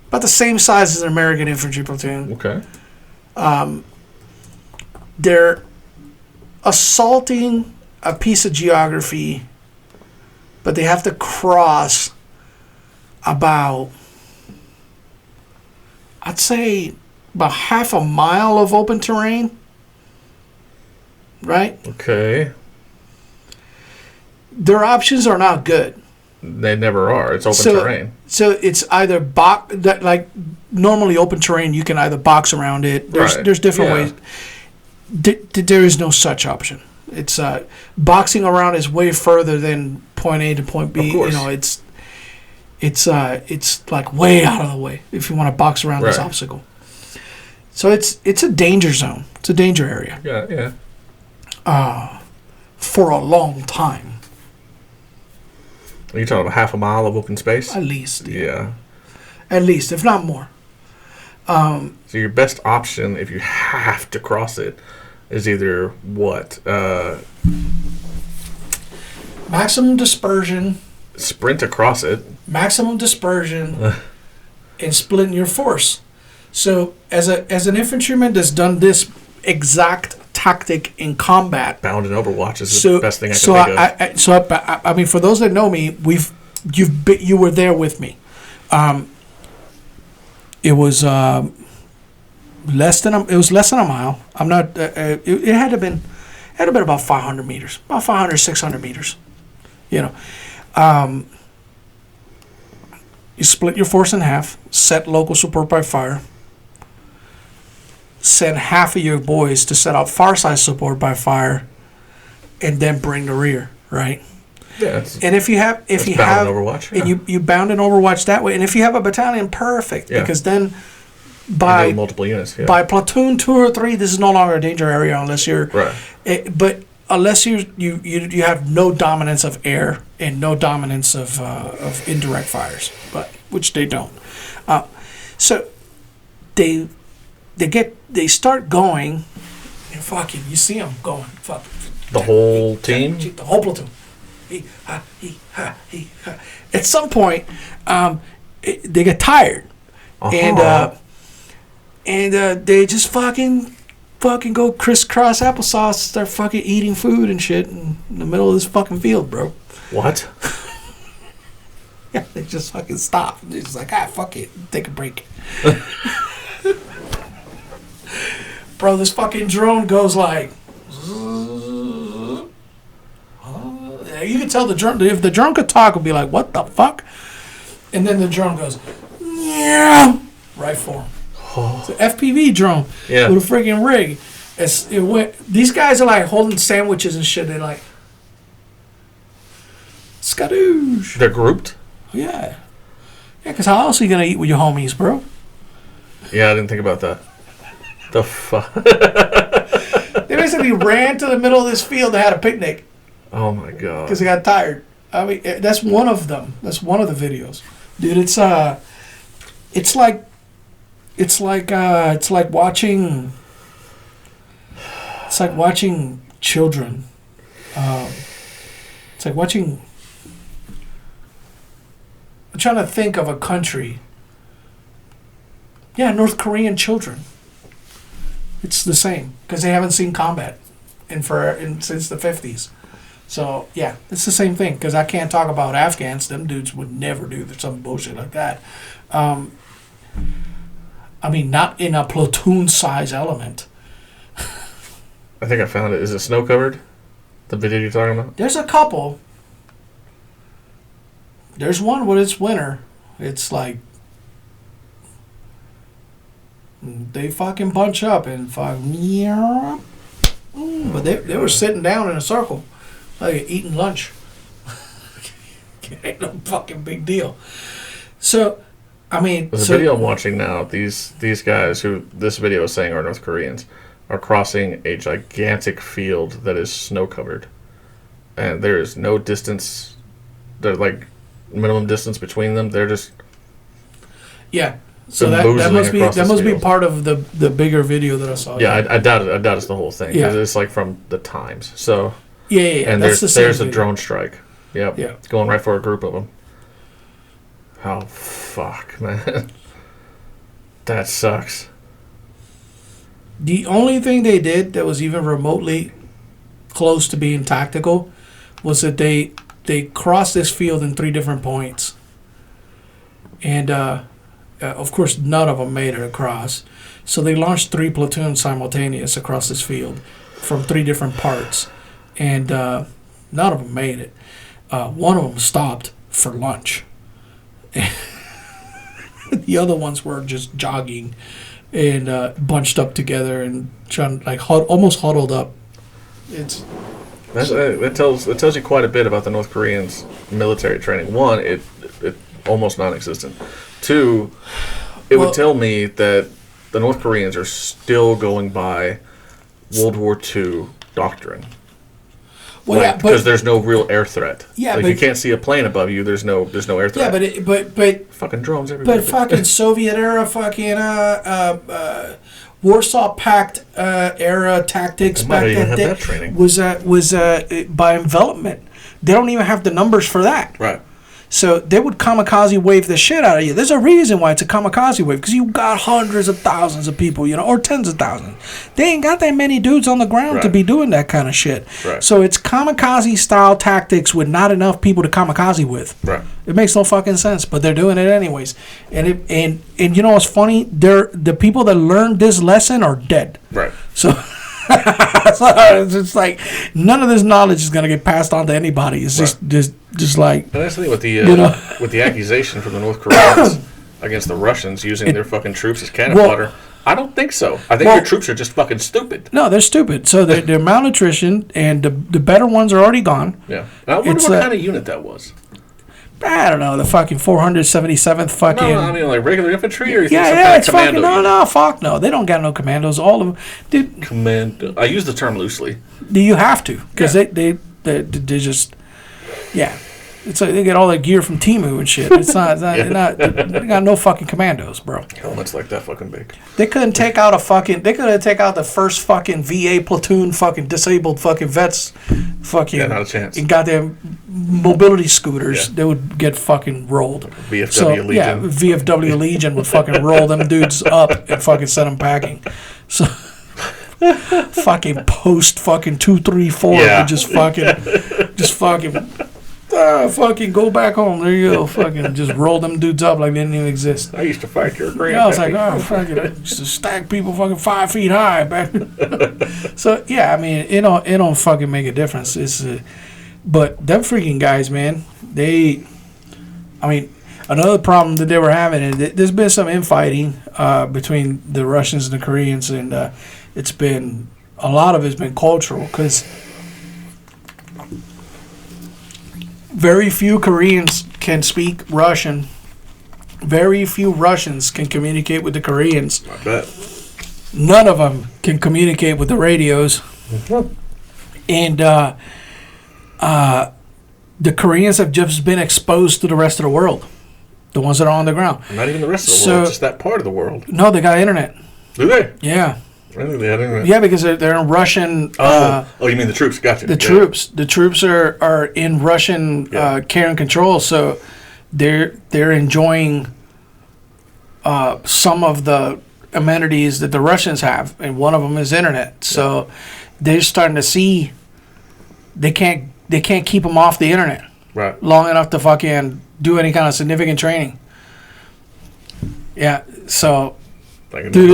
about the same size as an American infantry platoon, okay, they're assaulting a piece of geography, but they have to cross about, I'd say, about half a mile of open terrain. Right? Okay. Their options are not good. They never are. It's open terrain. So it's either like normally open terrain, you can either box around it. There's different ways. There is no such option. It's boxing around is way further than point A to point B. Of course. You know, it's like way out of the way if you want to box around this obstacle. So it's a danger zone. It's a danger area. Yeah. For a long time. Are you talking about half a mile of open space? At least. Yeah. At least, if not more. So your best option, if you have to cross it, is either what? Maximum dispersion. Sprint across it. Maximum dispersion. And splitting your force. So as an infantryman that's done this exact tactic in combat. Bound in Overwatch is the best thing I can think of. I mean, for those that know me, you were there with me. It was less than a mile. I'm not. It had to been about 500 meters, about 500, 600 meters. You know, you split your force in half, set local support by fire. Send half of your boys to set out far side support by fire, and then bring the rear, right? Yeah. And if you have Overwatch, and you bound in Overwatch that way, and if you have a battalion, perfect, because then by multiple units, by platoon 2 or 3, this is no longer a danger area unless you're but unless you have no dominance of air and no dominance of indirect fires, but which they don't. So they start going, and fucking, you see them going, fuck. The whole team? The whole platoon. At some point, they get tired, and they just fucking go crisscross applesauce, start fucking eating food and shit in the middle of this fucking field, bro. What? Yeah, they just fucking stop. They're just like, fuck it, take a break. Bro, this fucking drone goes like... You can tell the drone... If the drone could talk, it would be like, what the fuck? And then the drone goes... Yeah, right for him. It's an FPV drone with a freaking rig. These guys are like holding sandwiches and shit. They're like... Skadoosh. They're grouped? Yeah. Yeah, because how else are you going to eat with your homies, bro? Yeah, I didn't think about that. The fuck? They basically ran to the middle of this field and had a picnic. Oh my god! Because they got tired. I mean, that's one of them. That's one of the videos, dude. It's like watching. It's like watching children. It's like watching. I'm trying to think of a country. Yeah, North Korean children. It's the same because they haven't seen combat since the 50s. So yeah, it's the same thing because I can't talk about Afghans. Them dudes would never do some bullshit like that. I mean, not in a platoon size element. I think I found it. Is it snow covered? The video you're talking about? There's a couple. There's one when it's winter. It's like they fucking bunch up and fucking but they were sitting down in a circle like eating lunch. It ain't no fucking big deal. So I mean, the video I'm watching now, these guys who this video is saying are North Koreans are crossing a gigantic field that is snow covered, and there is no distance. They're like minimum distance between them. They're just So that must be part of the bigger video that I saw. Yeah, I doubt it. I doubt it's the whole thing. Yeah, it's like from the Times. So yeah. And there's a drone strike. Yep. Yeah. It's going right for a group of them. Oh fuck, man. That sucks. The only thing they did that was even remotely close to being tactical was that they crossed this field in 3 different points. And, of course, none of them made it across. So they launched 3 platoons simultaneous across this field from 3 different parts. And none of them made it. One of them stopped for lunch. The other ones were just jogging and bunched up together and trying, like, almost huddled up. That tells you quite a bit about the North Koreans' military training. One, it almost non-existent. 2, it would tell me that the North Koreans are still going by World War II doctrine. Well, like, because there's no real air threat. Yeah, like, you can't see a plane above you. There's no air threat. Yeah, but fucking drones everywhere. But fucking Soviet era, fucking Warsaw Pact era tactics back then was by envelopment. They don't even have the numbers for that. Right. So they would kamikaze wave the shit out of you. There's a reason why it's a kamikaze wave, because you got hundreds of thousands of people, or tens of thousands. They ain't got that many dudes on the ground to be doing that kind of shit. Right. So it's kamikaze style tactics with not enough people to kamikaze with. Right. It makes no fucking sense, but they're doing it anyways. And you know what's funny? The people that learned this lesson are dead. Right. So it's like none of this knowledge is gonna get passed on to anybody. It's just like. And that's the thing with the with the accusation from the North Koreans against the Russians using their fucking troops as cannon fodder. I don't think so. I think your troops are just fucking stupid. No, they're stupid. So they're malnutrition, and the better ones are already gone. Yeah. I wonder what kind of unit that was. I don't know, the fucking 477th fucking... No, I mean, like regular infantry, or you think it's fucking... No, fuck no. They don't got no commandos. All of them... Dude, commando. I use the term loosely. You have to, because they just... Yeah. It's like they get all that gear from Temu and shit. It's not they got no fucking commandos, bro. Helmets like that fucking big. They couldn't take out they couldn't take out the first fucking VA platoon fucking disabled fucking vets fucking... Yeah, not a chance. And goddamn mobility scooters. Yeah. They would get fucking rolled. VFW Legion. Yeah, VFW Legion would fucking roll them dudes up and fucking send them packing. So... fucking post fucking 234 would just fucking go back home. There you go. Fucking just roll them dudes up like they didn't even exist. I used to fight your grandpa. Yeah, I was like, fucking, I used to stack people fucking 5 feet high back. So yeah, I mean, it don't fucking make a difference. It's, but them freaking guys, man, another problem that they were having is that there's been some infighting between the Russians and the Koreans, and a lot of it's been cultural, because very few Koreans can speak Russian. Very few Russians can communicate with the Koreans. I bet. None of them can communicate with the radios. Mm-hmm. And the Koreans have just been exposed to the rest of the world. The ones that are on the ground. Not even the rest of the world, just that part of the world. No, they got internet. Do they? Yeah. Really? They had internet? Yeah, because they're in Russian... you mean the troops? Gotcha. The troops. The troops are in Russian care and control, so they're enjoying some of the amenities that the Russians have, and one of them is internet. So they're starting to see they can't keep them off the internet long enough to fucking do any kind of significant training. Yeah, so have they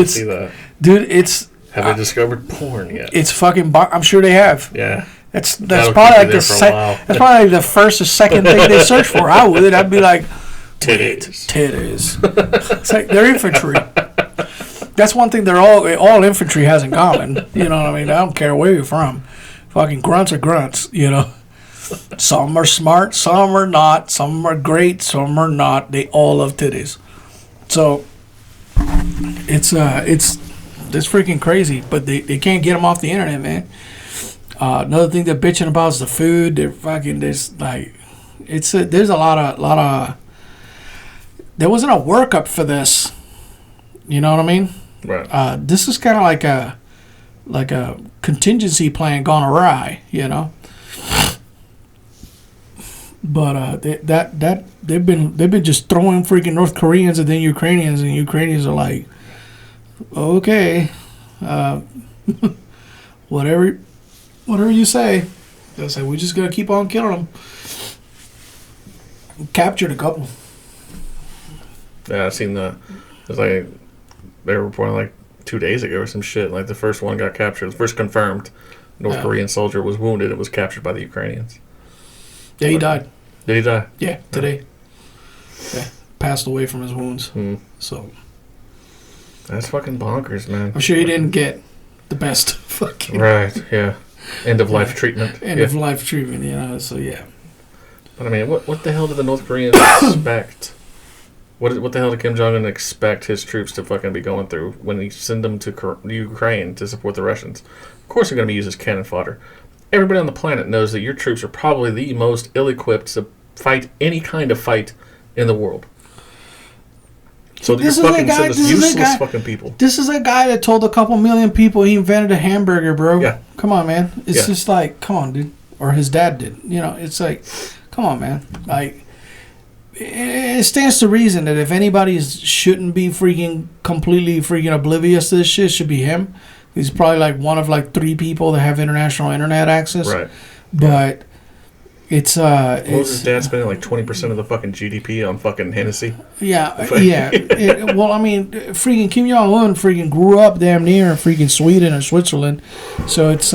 discovered porn yet? It's fucking. I'm sure they have. Yeah. That's probably like that's probably like the first or second thing they search for. I'd be like, titties. It's like they're infantry. That's one thing all infantry has in common. You know what I mean? I don't care where you're from. Fucking grunts are grunts. You know. Some are smart, some are not. Some are great, some are not. They all love titties. So it's freaking crazy, but they can't get them off the internet, man. Another thing they're bitching about is the food. They're fucking there's a lot of there wasn't a workup for this. You know what I mean? Right. This is kind of like a contingency plan gone awry, you know. But they've been just throwing freaking North Koreans and then Ukrainians, and Ukrainians are like, okay, Whatever you say. They'll say, we're just going to keep on killing them. Captured a couple. Yeah, I seen it was like, they were reporting like 2 days ago or some shit. Like the first one got captured. The first confirmed North Korean soldier was wounded and was captured by the Ukrainians. Yeah, he died. Did he die? Yeah, today. Yeah, passed away from his wounds. So that's fucking bonkers, man. I'm sure he didn't get the best fucking right. Yeah, end of life treatment. End of life treatment. You know. So yeah. But I mean, what the hell did the North Koreans expect? What the hell did Kim Jong-un expect his troops to fucking be going through when he send them to Ukraine to support the Russians? Of course, they're going to be used as cannon fodder. Everybody on the planet knows that your troops are probably the most ill-equipped to fight any kind of fight in the world. So you're fucking sending us useless fucking people. This is a guy that told a couple million people he invented a hamburger, bro. Yeah. Come on, man. It's just like, come on, dude. Or his dad did. You know, it's like, come on, man. Like, it stands to reason that if anybody shouldn't be completely oblivious to this shit, it should be him. He's probably like one of like 3 people that have international internet access. Right. But it's what was his dad spending like 20% of the fucking GDP on fucking Hennessy? Yeah, yeah. Well, I mean, Kim Jong-un grew up damn near Sweden or Switzerland, so it's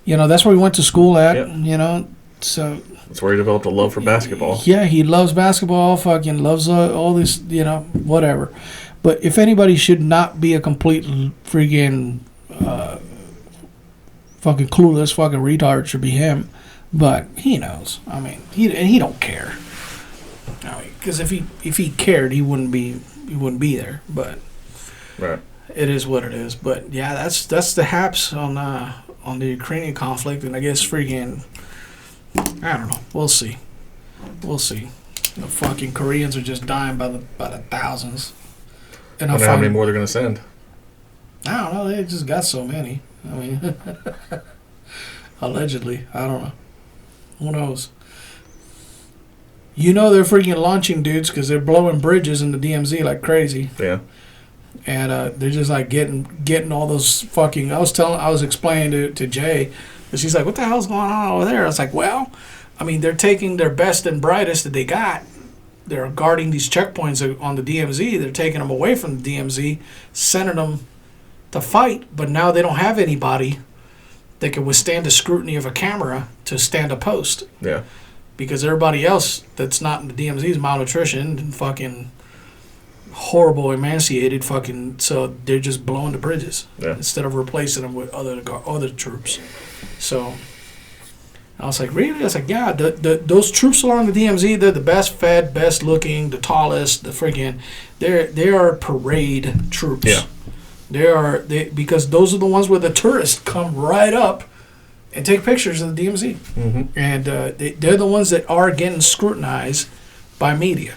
you know, that's where he went to school at. Yep. You know, so that's where he developed a love for basketball. Yeah, he loves basketball. Fucking loves all this. You know, whatever. But if anybody should not be a complete fucking clueless fucking retard, should be him. But he knows. I mean, he don't care. I mean, because if he cared, he wouldn't be there. But right, it is what it is. But yeah, that's the haps on the Ukrainian conflict, and I guess I don't know. We'll see. The fucking Koreans are just dying by the thousands. And I wonder how many more they're going to send. I don't know. They just got so many. I mean, allegedly. I don't know. Who knows? You know they're freaking launching dudes because they're blowing bridges in the DMZ like crazy. Yeah. And they're just like getting all those fucking. I was explaining to Jay, and she's like, "What the hell's going on over there?" I was like, "Well, I mean, they're taking their best and brightest that they got. They're guarding these checkpoints on the DMZ. They're taking them away from the DMZ, sending them to fight. But now they don't have anybody that can withstand the scrutiny of a camera to stand a post. Yeah, because everybody else that's not in the DMZ is malnutrition and fucking." Horrible, emaciated, fucking. So they're just blowing the bridges instead of replacing them with other troops. So I was like, really? I was like, yeah. Those troops along the DMZ, they're the best fed, best looking, the tallest, the freaking. They are parade troops. Yeah. Because those are the ones where the tourists come right up and take pictures of the DMZ, and they're the ones that are getting scrutinized by media.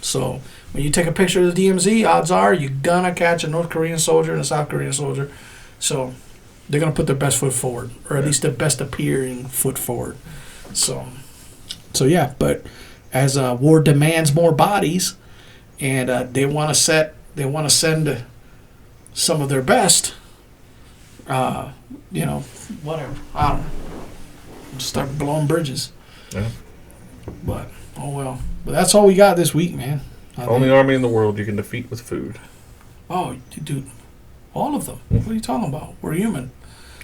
So. When you take a picture of the DMZ, odds are you're gonna catch a North Korean soldier and a South Korean soldier. So they're gonna put their best foot forward, or at least their best appearing foot forward. So yeah. But as war demands more bodies, and they want to send some of their best. You know, whatever. I don't know. Just start blowing bridges. Yeah. But oh well. But that's all we got this week, man. Only army in the world you can defeat with food. Oh, dude. All of them. What are you talking about? We're human.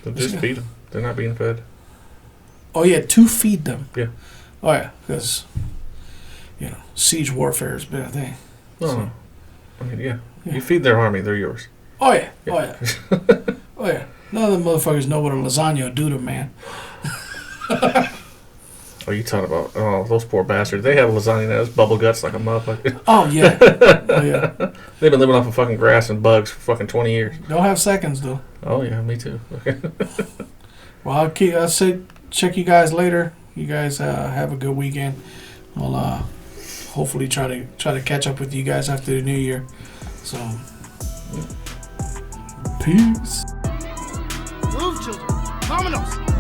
Just feed them. They're not being fed. Oh, yeah, to feed them. Yeah. Oh, yeah, because, you know, siege warfare has been a thing. No. I mean, yeah. You feed their army, they're yours. Oh, yeah. Oh, yeah. Oh, yeah. None of them motherfuckers know what a lasagna will do to them, man. Oh, you talking about those poor bastards? They have lasagna that has bubble guts like a motherfucker. Oh yeah, oh yeah. They've been living off of fucking grass and bugs for fucking 20 years. Don't have seconds though. Oh yeah, me too. Well, I'll say check you guys later. You guys have a good weekend. I'll hopefully try to catch up with you guys after the new year. So, peace. Move, children. Vámonos.